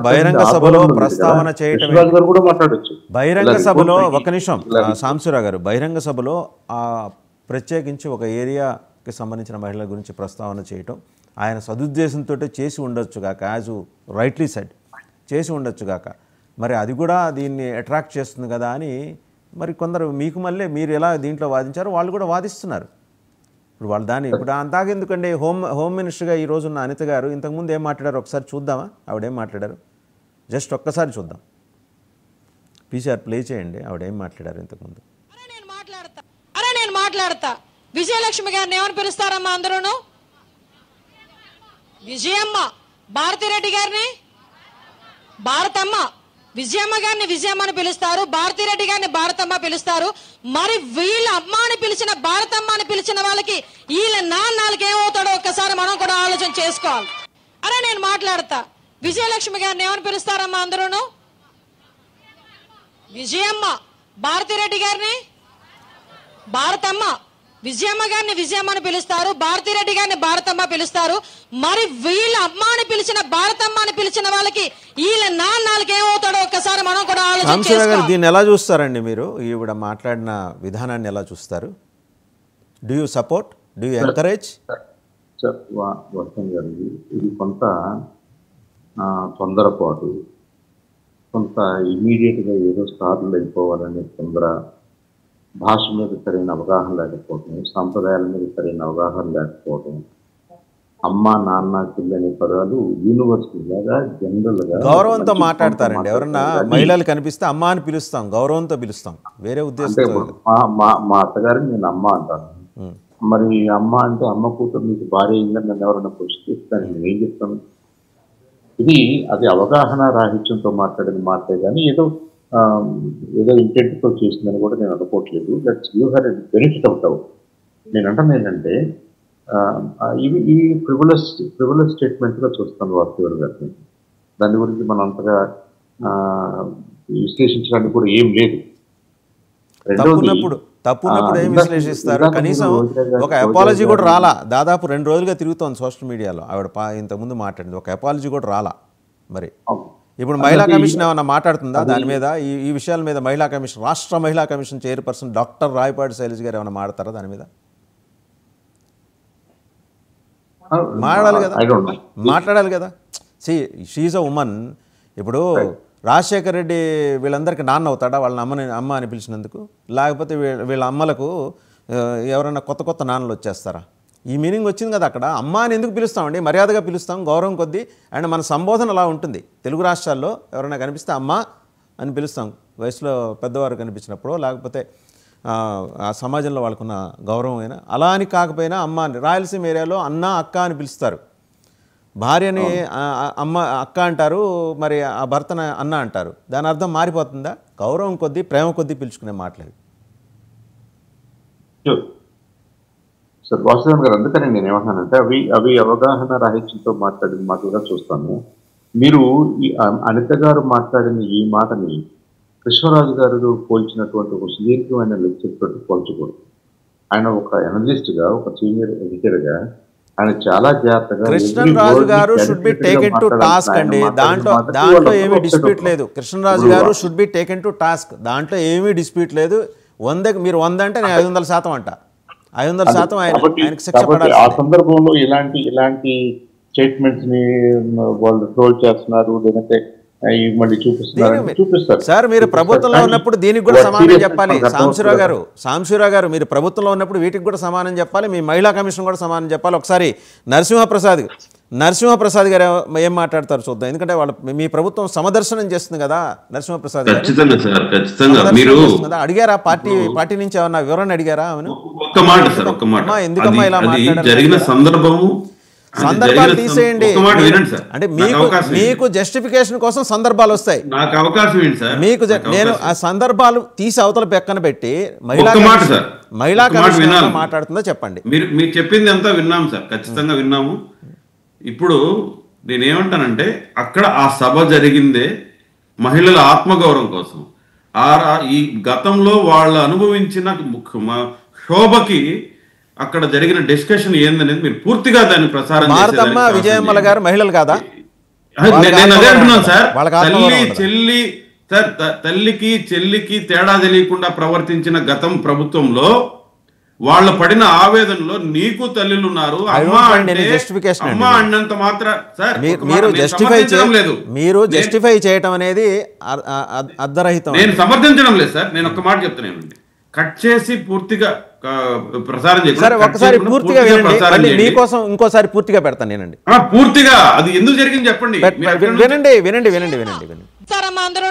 బహిరంగ సభలో ప్రస్తావన చేయటం, కూడా మాట్లాడొచ్చు బహిరంగ సభలో ఒక నిమిషం సాంబశివరావు గారు, బహిరంగ సభలో ప్రత్యేకించి ఒక ఏరియాకి సంబంధించిన మహిళల గురించి ప్రస్తావన చేయటం ఆయన సదుద్దేశంతో చేసి ఉండొచ్చు గాక, యాజ్ రైట్లీ సెడ్ చేసి ఉండొచ్చు గాక, మరి అది కూడా దీన్ని అట్రాక్ట్ చేస్తుంది కదా అని మరి కొందరు మీకు మళ్ళీ మీరు ఎలా దీంట్లో వాదించారో వాళ్ళు కూడా వాదిస్తున్నారు. ఇప్పుడు వాళ్ళు దాన్ని ఇప్పుడు అంతాకెందుకండి, హోమ్ మినిస్టర్గా ఈ రోజున్న అనిత గారు ఇంతకుముందు ఏం మాట్లాడారు ఒకసారి చూద్దామా, ఆవిడేం మాట్లాడారు జస్ట్ ఒక్కసారి చూద్దాం. పీసీఆర్ ప్లే చేయండి, ఆవిడేం మాట్లాడారు ఇంతకుముందు. నేను మాట్లాడతా విజయలక్ష్మి గారిని ఏమని పిలుస్తారమ్మా అందరూను? విజయమ్మ. భారతిరెడ్డి గారిని భారతమ్మ. విజయమ్మ గారిని విజయమ్మ అని పిలుస్తారు, భారతిరెడ్డి గారిని భారతమ్మ పిలుస్తారు. మరి వీళ్ళ అమ్మ అని పిలిచిన, భారతమ్మ అని పిలిచిన వాళ్ళకి వీళ్ళ నాన్నకి ఏమవుతాడో ఒక్కసారి మనం కూడా ఆలోచన చేసుకోవాలి. నేను మాట్లాడతా విజయలక్ష్మి గారిని ఏమని పిలుస్తారమ్మా అందరూను? విజయమ్మ. భారతిరెడ్డి గారిని భారతమ్మ. విజయమ్మ గారిని విజయమ్మ అని పిలుస్తారు, భారతిరెడ్డి గారిని భారతమ్మ పిలుస్తారు. మరి వీళ్ళ అమ్మ అని పిలిచిన, భారతమ్మ అని పిలిచిన వాళ్ళకి వీళ్ళ నాన్నకి ఏమవుతాడో ఒక్కసారి మనం కూడా ఆలోచన చేసుకోవాలి. దీన్ని ఎలా చూస్తారండి మీరు, ఈవిడ మాట్లాడిన విధానాన్ని ఎలా చూస్తారు? Do you support, do you encourage? వర్షం గారు, ఇది కొంత తొందరపాటు, కొంత ఇమీడియట్గా ఏదో స్టార్లు అయిపోవాలనే తొందర, భాష మీద సరైన అవగాహన లేకపోవటం, సాంప్రదాయాల మీద సరైన అవగాహన లేకపోవటం, అమ్మ నాన్న చెల్లి అనే పదాలు యూనివర్సిటీ లాగా జనరల్ గా గౌరవంతో మాట్లాడతారండి. ఎవరన్నా మహిళలు కనిపిస్తే అమ్మ అని పిలుస్తాం, గౌరవంతో పిలుస్తాం, వేరే ఉద్దేశం. మా అత్తగారిని నేను అమ్మ అంటాను. మరి అమ్మ అంటే అమ్మ కూతురు మీకు భార్య అయిందని నన్ను ఎవరైనా ప్రశ్నిస్తాను, నేను ఏం చెప్తాను? అది అవగాహన రాహిత్యంతో మాట్లాడిన మాటే కానీ ఏదో ఇంటెంట్తో చేసిందని కూడా నేను అనుకోవట్లేదు. దట్స్ యూ హ్యావ్ బెనిఫిట్ అవుతావు. నేను అంటాను ఏంటంటే ఈ ప్రివిలెజ్ స్టేట్మెంట్గా చూస్తాను వాస్తవాలు గారిని. దాని గురించి మనం అంతగా విశ్లేషించడానికి కూడా ఏం లేదు. తప్పు ఉన్నప్పుడు ఏం విశ్లేషిస్తారు? కనీసం ఒక అపాలజీ కూడా రాలా. దాదాపు 2 రోజులుగా తిరుగుతోంది సోషల్ మీడియాలో ఆవిడ ఇంతకుముందు మాట్లాడింది, ఒక అపాలజీ కూడా రాలా. మరి ఇప్పుడు మహిళా కమిషన్ ఏమన్నా మాట్లాడుతుందా దాని మీద? ఈ విషయాల మీద మహిళా కమిషన్, రాష్ట్ర మహిళా commission chairperson doctor Rayapati Shailaja garu ఏమైనా మాట్లాడతారా దాని మీద? మాట్లాడాలి కదా. She's a woman. ఇప్పుడు రాజశేఖర రెడ్డి వీళ్ళందరికీ నాన్న అవుతాడా వాళ్ళ అమ్మ అని పిలిచినందుకు? లేకపోతే వీళ్ళ అమ్మలకు ఎవరైనా కొత్త నాన్నలు వచ్చేస్తారా? ఈ మీనింగ్ వచ్చింది కదా అక్కడ. అమ్మ అని ఎందుకు పిలుస్తామండి? మర్యాదగా పిలుస్తాం, గౌరవం కొద్దీ. అండ్ మన సంబోధన అలా ఉంటుంది. తెలుగు రాష్ట్రాల్లో ఎవరైనా కనిపిస్తే అమ్మ అని పిలుస్తాం, వయసులో పెద్దవారు కనిపించినప్పుడు, లేకపోతే ఆ సమాజంలో వాళ్ళకున్న గౌరవం అయినా. అలా అని కాకపోయినా అమ్మ అని. రాయలసీమ ఏరియాలో అన్న అక్క అని పిలుస్తారు. భార్యని అమ్మ అక్క అంటారు, మరి ఆ భర్తను అన్న అంటారు. దాని అర్థం మారిపోతుందా? గౌరవం కొద్దీ, ప్రేమ కొద్దీ పిలుచుకునే మాటలు. సార్ వాసుదేవన్ గారు, అందుకని నేను ఏమంటున్నానంటే అవి అవగాహన రాహిత్యంతో మాట్లాడిన మాటలుగా చూస్తాను. మీరు ఈ అనిత గారు మాట్లాడిన ఈ మాటని కృష్ణరాజు గారు పోల్చినటువంటి ఒక సుదీర్ఘమైన లెక్చర్ తోటి పోల్చకూడదు. ఆయన ఒక అనలిస్ట్ గా, ఒక సీనియర్ ఎడిటర్ గా ఆయన చాలా జాగ్రత్తగా, కృష్ణరాజు గారు should be taken to task అండి. దాంట్లో ఏమీ డిస్ప్యూట్ లేదు. కృష్ణరాజు గారు should be taken to task, దాంట్లో ఏమీ డిస్ప్యూట్ లేదు. 100కి మీరు 100 అంటే నేను 500% అంట. 500% ఆయనకి శిక్ష పడాలి. ఆ సందర్భంలో ఇలాంటి స్టేట్మెంట్స్ ని వాళ్ళు ట్రోల్ చేస్తున్నారు, లేదంటే మళ్ళీ చూపిస్తారు. సార్ మీరు ప్రభుత్వంలో ఉన్నప్పుడు దీనికి కూడా సమానం చెప్పాలి. సాంశివరావు గారు మీరు ప్రభుత్వంలో ఉన్నప్పుడు వీటికి కూడా సమానం చెప్పాలి. మీ మహిళా కమిషన్ కూడా సమానం చెప్పాలి. ఒకసారి నరసింహప్రసాద్ గారు ఏం మాట్లాడతారు చూద్దాం. ఎందుకంటే వాళ్ళ మీ ప్రభుత్వం సమదర్శనం చేస్తుంది కదా నరసింహప్రసాద్ గారు. అడిగారా పార్టీ నుంచి ఏమన్నా వివరణ అడిగారా? ఎందుకమ్మా ఇలా మాట్లాడారు? సందర్భాలు తీసేయండి. అంటే మీకు జస్టిఫికేషన్ కోసం సందర్భాలు వస్తాయి. నాకు అవకాశం ఏంటి సార్? మీకు నేను ఆ సందర్భాలు తీసి అవతల పెక్కన పెట్టి మహిళా కమిషన్ మాట్లాడుతుందో చెప్పండి. మీరు చెప్పింది అంతా విన్నాం సార్, ఖచ్చితంగా విన్నాము. ఇప్పుడు నేనేమంటానంటే అక్కడ ఆ సభ జరిగిందే మహిళల ఆత్మగౌరవం కోసం. ఈ గతంలో వాళ్ళు అనుభవించిన శోభకి అక్కడ జరిగిన డిస్కషన్ ఏందనేది మీరు పూర్తిగా దాన్ని ప్రసారం భారతమ్మ విజయమ్మల గారు మహిళలు కాదా? నేను అదే అంటున్నాను సార్. తల్లికి చెల్లికి తేడా తెలియకుండా ప్రవర్తించిన గతం ప్రభుత్వంలో వాళ్ళు పడిన ఆవేదనలో నీకు తల్లులు ఉన్నారు, అమ్మ అన్నంత మాత్రం సార్ మీరు జస్టిఫై చేయటం అనేది అర్ధరహితం. నేను సమర్థించడం లేదు సార్, నేను ఒక్క మాట చెప్తున్నాను. కట్ చేసి పూర్తిగా ప్రసారం చేయండి. ఒకసారి పూర్తిగా మీకోసం ఇంకోసారి పూర్తిగా పెడతాను నేనండి. పూర్తిగా అది ఎందుకు జరిగింది చెప్పండి. వినండి. అందరూ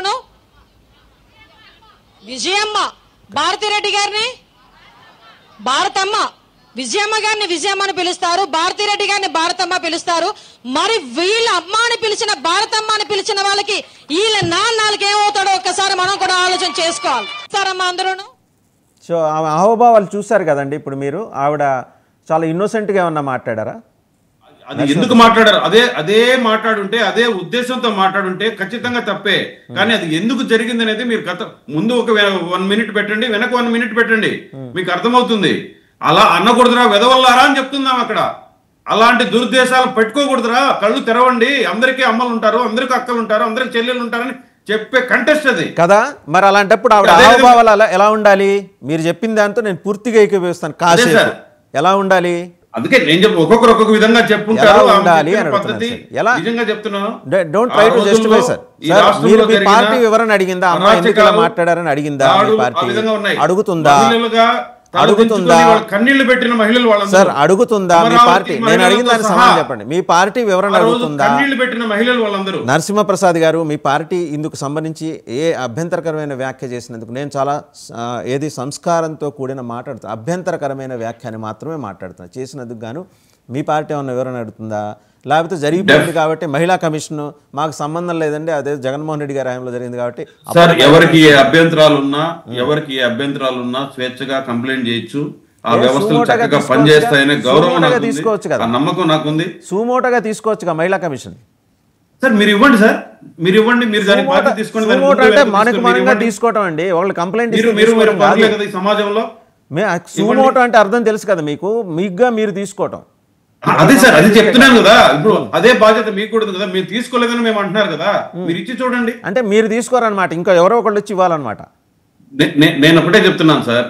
విజయమ్మ భారతిరెడ్డి గారిని భారతమ్మ, విజయమ్మ గారిని విజయమ్మ అని పిలుస్తారు, భారతిరెడ్డి గారిని భారతమ్మ పిలుస్తారు. మరి వీళ్ళ అమ్మ అని పిలిచిన భారతమ్మ అని పిలిచిన వాళ్ళకి వీళ్ళ నాన్నకి ఏమవుతాడో ఒక్కసారి మనం కూడా ఆలోచన చేసుకోవాలి సార్. అమ్మ అందరూ సో ఆమె అహోభావాలు చూశారు కదండి. ఇప్పుడు మీరు ఆవిడ చాలా ఇన్నోసెంట్గా ఏమన్నా మాట్లాడారా? అది ఎందుకు మాట్లాడారు? అదే మాట్లాడుంటే, అదే ఉద్దేశంతో మాట్లాడుంటే ఖచ్చితంగా తప్పే. కానీ అది ఎందుకు జరిగింది అనేది మీరు ముందు ఒక 1 మినిట్ పెట్టండి, వెనక 1 మినిట్ పెట్టండి, మీకు అర్థమవుతుంది. అలా అనకూడదురా వెదవల్లారా అని చెప్తున్నాం అక్కడ. అలాంటి దురుద్దేశాలు పెట్టుకోకూడదురా, కళ్ళు తెరవండి. అందరికీ అమ్మలు ఉంటారు, అందరికీ అక్కలు ఉంటారు, అందరికి చెల్లెలు ఉంటారని చెప్పే కంటెస్ట్ అది కదా. మరి అలాంటప్పుడు ఆవిడ హావభావాలు ఎలా ఉండాలి? మీరు చెప్పిన దాంతో నేను పూర్తిగా ఏకీభవిస్తాను. కాసేపు ఎలా ఉండాలి? అందుకే నేను ఒక్కొక్కరు ఒక్కొక్క విధంగా చెప్పుకుంటారు. నిజంగా చెప్తున్నాను. Don't try to justify sir. మీరు మీ పార్టీ వివరణ అడిగిందా? అమ్మా ఎందుకు ఇలా మాట్లాడారని అడిగిందా? మీ పార్టీ అడుగుతుందా? కన్నీళ్లు పెట్టిన మహిళలు సార్ అడుగుతుందా మీ పార్టీ? నేను అడిగిన దానికి సమాధానం చెప్పండి. మీ పార్టీ వివరణ అడుగుతుందా? కన్నీళ్లు పెట్టిన మహిళలు వాళ్ళందరూ. నరసింహప్రసాద్ గారు మీ పార్టీ ఇందుకు సంబంధించి ఏ అభ్యంతరకరమైన వ్యాఖ్య చేసినందుకు నేను చాలా ఏది సంస్కారంతో కూడిన మాట్లాడుతాను. అభ్యంతరకరమైన వ్యాఖ్యని మాత్రమే మాట్లాడుతాను. చేసినందుకు గాను మీ పార్టీ ఏమన్నా వివరణ అడుగుతుందా? లేకపోతే జరిగిపోయింది కాబట్టి మహిళా కమిషన్ మాకు సంబంధం లేదండి, అదే జగన్మోహన్ రెడ్డి గారి హయాంలో జరిగింది కాబట్టి ఎవరికి ఏ అభ్యంతరాలు ఉన్నా స్వేచ్ఛగా కంప్లైంట్ చేయొచ్చు. ఆ వ్యవస్థలు చక్కగా పనిచేస్తాయనే గౌరవం తీసుకోవచ్చు కదా, నమ్మకం నాకుంది. సుమోటోగా తీసుకోవచ్చు మహిళా కమిషన్. సార్ మీరు ఇవ్వండి సార్, మీరు ఇవ్వండి. మీరు దాన్ని బాధ్యత తీసుకోండి. అంటే మనకు మనంగా తీసుకోవటం అండి. వాళ్ళు కంప్లైంట్ ఈ సమాజంలో సుమోటో అంటే అర్థం తెలుసు కదా మీకు, మీకుగా మీరు తీసుకోవటం. అదే సార్, అది చెప్తున్నాను కదా. ఇప్పుడు అదే బాధ్యత మీకు కూడా కదా, మీరు తీసుకోలేదని మేము అంటున్నారు కదా, మీరు ఇచ్చి చూడండి. అంటే మీరు తీసుకోరనమాట, ఇంకా ఎవరో ఒకళ్ళు వచ్చి ఇవ్వాలన్నమాట. నేను ఒకటే చెప్తున్నాను సార్,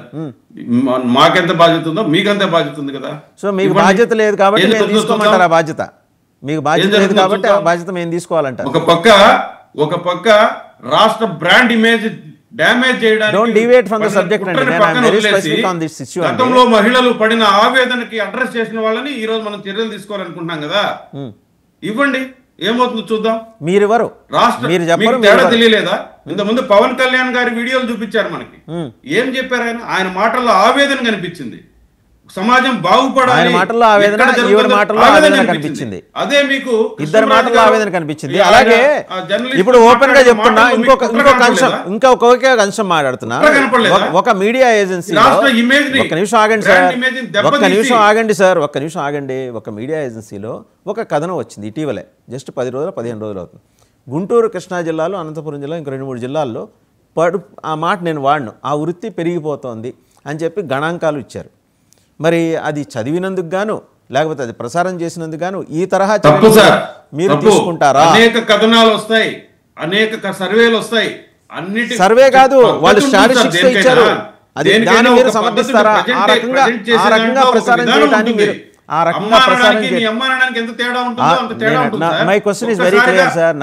మాకెంత బాధ్యత ఉందో మీకంత బాధ్యత ఉంది కదా. సో మీకు బాధ్యత లేదు కాబట్టి మేము తీసుకోమంటారు ఆ బాధ్యత. మీకు బాధ్యత లేదు కాబట్టి ఆ బాధ్యత మేము తీసుకోవాలంటారు. ఒక పక్క రాష్ట్ర బ్రాండ్ ఇమేజ్ డ్యామేజ్ చేయడానికి Don't deviate from the subject అండి. I'm very specific on this issue. గతంలో మహిళలు పడిన ఆవేదనకి అడ్రస్ చేసిన వాళ్ళని ఈ రోజు మనం చర్యలు తీసుకోవాలనుకుంటున్నాం కదా, ఇవ్వండి, ఏమవుతుందో చూద్దాం. మీరెవరు మీరు చెప్పరు, తేడా తెలియలేదా? ఇంతకుముందు పవన్ కళ్యాణ్ గారి వీడియోలు చూపించారు మనకి, ఏం చెప్పారు ఆయన మాటల్లో ఆవేదన కనిపించింది. సమాజం బాగుపడాలి, ఆయన మాటల్లో ఆవేదన, ఈవిడ మాటల్లో ఆవేదన కనిపించింది. అదే మీకు ఇద్దరు మాటల్లో ఆవేదన కనిపించింది. అలాగే ఇప్పుడు ఓపెన్ గా చెప్తున్నా, ఒకే అంశం మాట్లాడుతున్నా. ఒక మీడియా ఏజెన్సీ, ఒక్క నిమిషం ఆగండి సార్, ఒక్క నిమిషం ఆగండి. ఒక మీడియా ఏజెన్సీలో ఒక కథనం వచ్చింది ఇటీవలే, జస్ట్ 10 రోజులు 15 రోజులు అవుతుంది. గుంటూరు, కృష్ణా జిల్లాలో, అనంతపురం జిల్లా, ఇంకా 2-3 జిల్లాల్లో ఆ మాట నేను వాడను, ఆ వృత్తి పెరిగిపోతోంది అని చెప్పి గణాంకాలు ఇచ్చారు. మరి అది చదివినందుకు గాను, లేకపోతే అది ప్రసారం చేసినందుకు గాను ఈ తరహా మీరు తీసుకుంటారా? అనేక కథనాలు వస్తాయి, అనేక సర్వేలు వస్తాయి. అన్నిటి సర్వే కాదు, వాళ్ళు స్టాటిస్టిక్స్ ఇచ్చారు, అది దాన్ని మీరు సమర్థిస్తారా? ఆ రకంగా ప్రసారం చేయడానికి మీరు my question is very clear sir.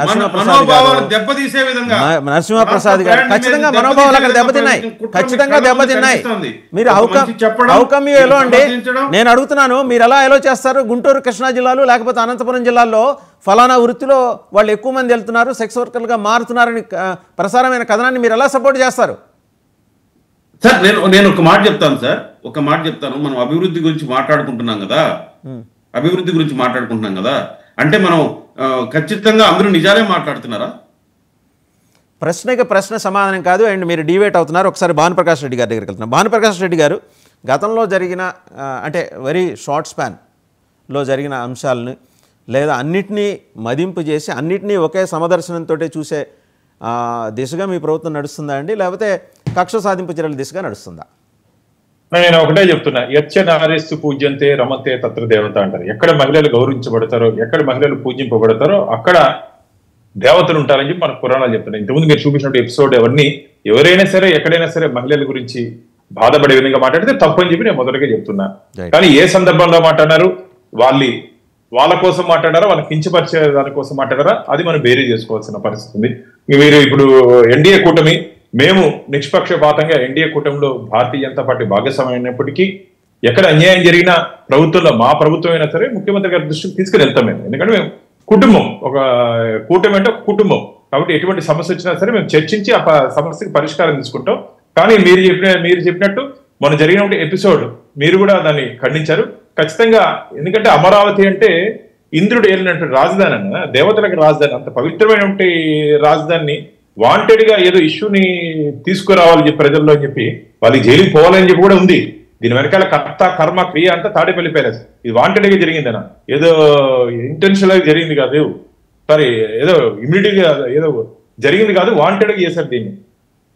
Narasimha Prasad గారు ఖచ్చితంగా మనోభావాలు అక్కడ దెబ్బతిన్నాయి, ఖచ్చితంగా దెబ్బతిన్నాయి. మీరు హౌకమ్ యూ ఎలో అండి, నేను అడుగుతున్నాను, మీరు ఎలా ఎలో చేస్తారు? గుంటూరు, కృష్ణా జిల్లాలు లేకపోతే అనంతపురం జిల్లాల్లో ఫలానా వృత్తిలో వాళ్ళు ఎక్కువ మంది వెళ్తున్నారు, సెక్స్ వర్కర్లుగా మారుతున్నారని ప్రసారమైన కథనాన్ని మీరు ఎలా సపోర్ట్ చేస్తారు? సార్ నేను ఒక మాట చెప్తాను సార్, ఒక మాట చెప్తాను. మనం అభివృద్ధి గురించి మాట్లాడుకుంటున్నాం కదా, అంటే మనం ఖచ్చితంగా అందరూ నిజాలే మాట్లాడుతున్నారా? ప్రశ్నకి ప్రశ్న సమాధానం కాదు. అండ్ మీరు డివేట్ అవుతున్నారు. ఒకసారి భానుప్రకాష్ రెడ్డి గారి దగ్గరికి వెళ్తున్నారు. భానుప్రకాష్ రెడ్డి గారు, గతంలో జరిగిన అంటే వెరీ షార్ట్ స్పాన్లో జరిగిన అంశాలని లేదా అన్నిటినీ మదింపు చేసి అన్నిటినీ ఒకే సమదర్శనంతో చూసే దిశగా మీ ప్రభుత్వం నడుస్తుందా అండి, లేకపోతే కక్ష సాధింపు చర్యల దిశగా నడుస్తుందా? నేను ఒకటే చెప్తున్నా, యచ్చ నారేస్తు పూజ్యంతే రమంతే తత్ర దేవత అంటారు. ఎక్కడ మహిళలు గౌరవించబడతారో, ఎక్కడ మహిళలు పూజింపబడతారో అక్కడ దేవతలు ఉంటారని చెప్పి మన పురాణాలు చెప్తున్నాయి. ఇంతకుముందు మీరు చూపించిన ఎపిసోడ్ అవన్నీ ఎవరైనా సరే ఎక్కడైనా సరే మహిళల గురించి బాధపడే విధంగా మాట్లాడితే తప్పని చెప్పి నేను మొదటగా చెప్తున్నా. కానీ ఏ సందర్భంలో మాట్లాడారు, వాళ్ళ కోసం మాట్లాడారా, వాళ్ళని కించపరిచే దానికోసం మాట్లాడారా, అది మనం వేరే చేసుకోవాల్సిన పరిస్థితి ఉంది. మీరు ఇప్పుడు ఎన్డీఏ కూటమి, మేము నిష్పక్షపాతంగా ఎన్డీఏ కూటమిలో భారతీయ జనతా పార్టీ భాగస్వామ్యం అయినప్పటికీ ఎక్కడ అన్యాయం జరిగినా ప్రభుత్వంలో మా ప్రభుత్వం అయినా సరే ముఖ్యమంత్రి గారి దృష్టికి తీసుకుని వెళ్తాం మేము. ఎందుకంటే మేము కుటుంబం, ఒక కూటమి అంటే ఒక కుటుంబం కాబట్టి ఎటువంటి సమస్య వచ్చినా సరే మేము చర్చించి ఆ సమస్యకి పరిష్కారం తీసుకుంటాం. కానీ మీరు చెప్పినట్టు మొన్న జరిగిన ఎపిసోడ్ మీరు కూడా దాన్ని ఖండించారు ఖచ్చితంగా. ఎందుకంటే అమరావతి అంటే ఇంద్రుడు ఏలినట్టు రాజధాని అన్న, దేవతలకు రాజధాని, అంత పవిత్రమైన రాజధానిని వాంటెడ్ గా ఏదో ఇష్యూని తీసుకురావాలని చెప్పి ప్రజల్లో అని చెప్పి వాళ్ళకి జైలుకి పోవాలని చెప్పి కూడా ఉంది. దీని వెనకాల కర్త కర్మ క్రియ అంతా తాడేపల్లి ప్యాలెస్, ఇది వాంటెడ్ గా జరిగిందన, ఏదో ఇంటెన్షనల్ గా జరిగింది కాదు, సారీ ఏదో ఇమ్మీడియట్ గా ఏదో జరిగింది కాదు, వాంటెడ్ గా చేశారు దీన్ని.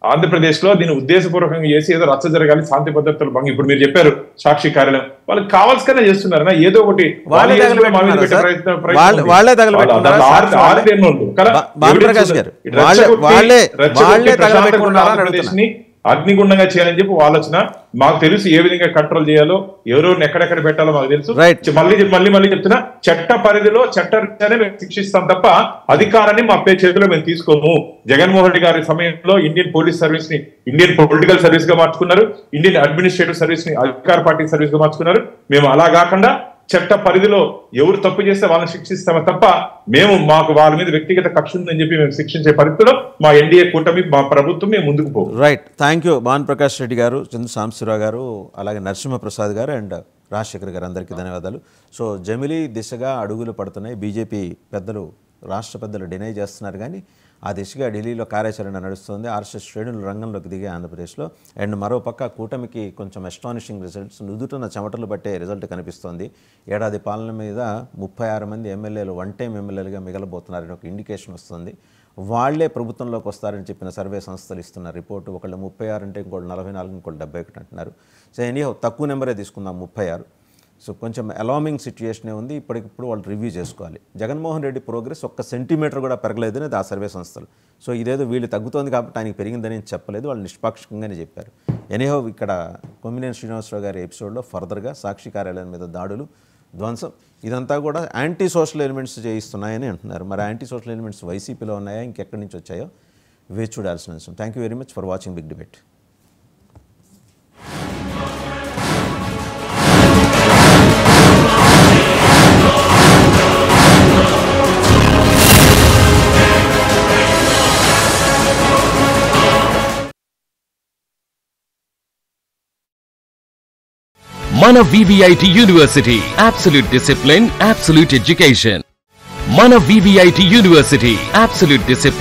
ఆంధ్రప్రదేశ్ లో దీన్ని ఉద్దేశపూర్వకంగా చేసి ఏదో రచ్చ జరగాలి, శాంతి భద్రతలు భంగం. ఇప్పుడు మీరు చెప్పారు సాక్షి కార్యాలయం, వాళ్ళకి కావాల్సిన చేస్తున్నారన్నా ఏదో ఒకటి అగ్నిగుండంగా చేయాలని చెప్పి ఆలోచన. మాకు తెలుసు ఏ విధంగా కంట్రోల్ చేయాలో, ఎవరెవరిని ఎక్కడెక్కడ పెట్టాలో మాకు తెలుసు. మళ్ళీ చెప్తున్నా, చట్ట పరిధిలో చట్టాన్ని మేము శిక్షిస్తాం తప్ప అధికారాన్ని మా చేతిలో మేము తీసుకోము. జగన్మోహన్ రెడ్డి గారి సమయంలో ఇండియన్ పోలీస్ సర్వీస్ ని ఇండియన్ పొలిటికల్ సర్వీస్ గా మార్చుకున్నారు, ఇండియన్ అడ్మినిస్ట్రేటివ్ సర్వీస్ ని అధికార పార్టీ సర్వీస్ గా మార్చుకున్నారు. మేము అలా కాకుండా చట్ట పరిధిలో ఎవరు తప్పు చేస్తే వాళ్ళని శిక్షిస్తామే తప్ప మాకు వాళ్ళ మీద వ్యక్తిగత కక్ష ఉందని చెప్పి మేము శిక్షించే పరిస్థితిలో మా ఎన్డీఏ కూటమి, మా ప్రభుత్వం మేము ముందుకు పోవు. Right, thank you Bhanuprakash Reddy గారు, చంద్ర సాంబశివరావు గారు, అలాగే నరసింహప్రసాద్ గారు అండ్ రాజశేఖర్ గారు, అందరికీ ధన్యవాదాలు. సో జమిలీ దిశగా అడుగులు పడుతున్నాయి. బీజేపీ పెద్దలు, రాష్ట్ర పెద్దలు డినై చేస్తున్నారు, కానీ ఆ దిశగా ఢిల్లీలో కార్యాచరణ నడుస్తుంది. ఆర్ఎస్ఎస్ శ్రేణులు రంగంలోకి దిగే ఆంధ్రప్రదేశ్లో. అండ్ మరోపక్క కూటమికి కొంచెం అస్టానిషింగ్ రిజల్ట్స్, నుదుటున్న చెమటలు పట్టే రిజల్ట్ కనిపిస్తోంది. ఏడాది పాలన మీద 36 మంది ఎమ్మెల్యేలు వన్ టైం ఎమ్మెల్యేలుగా మిగలబోతున్నారని ఒక ఇండికేషన్ వస్తుంది. వాళ్లే ప్రభుత్వంలోకి వస్తారని చెప్పిన సర్వే సంస్థలు ఇస్తున్న రిపోర్టు. ఒకళ్ళు 36 అంటే ఇంకోళ్ళు 44, ఇంకోళ్ళు 71 అంటున్నారు. సో ఎనీహౌ తక్కువ నెంబరే తీసుకుందాం 36. సో కొంచెం అలార్మింగ్ సిచ్యుయేషనే ఉంది. ఇప్పటికిప్పుడు వాళ్ళు రివ్యూ చేసుకోవాలి. జగన్మోహన్ రెడ్డి ప్రోగ్రెస్ ఒక్క సెంటీమీటర్ కూడా పెరగలేదు అనేది ఆ సర్వే సంస్థలు. సో ఇదేదో వీళ్ళు తగ్గుతోంది కాబట్టి ఆయనకి పెరిగిందని చెప్పలేదు, వాళ్ళు నిష్పాక్షికంగానే చెప్పారు. ఎనీహౌ ఇక్కడ కొమ్మినేని శ్రీనివాసరావు గారి ఎపిసోడ్లో ఫర్దర్గా సాక్షి కార్యాలయం మీద దాడులు, ధ్వంసం ఇదంతా కూడా యాంటీ సోషల్ ఎలిమెంట్స్ చేయిస్తున్నాయని అంటున్నారు. మరి యాంటీ సోషల్ ఎలిమెంట్స్ వైసీపీలో ఉన్నాయా, ఇంకెక్కడి నుంచి వచ్చాయో వేచి చూడాల్సిన విషయం. Thank you very much for watching big debate. మన VVIT university, absolute discipline, absolute education. మన VVIT యూనివర్సిటీ, absolute discipline.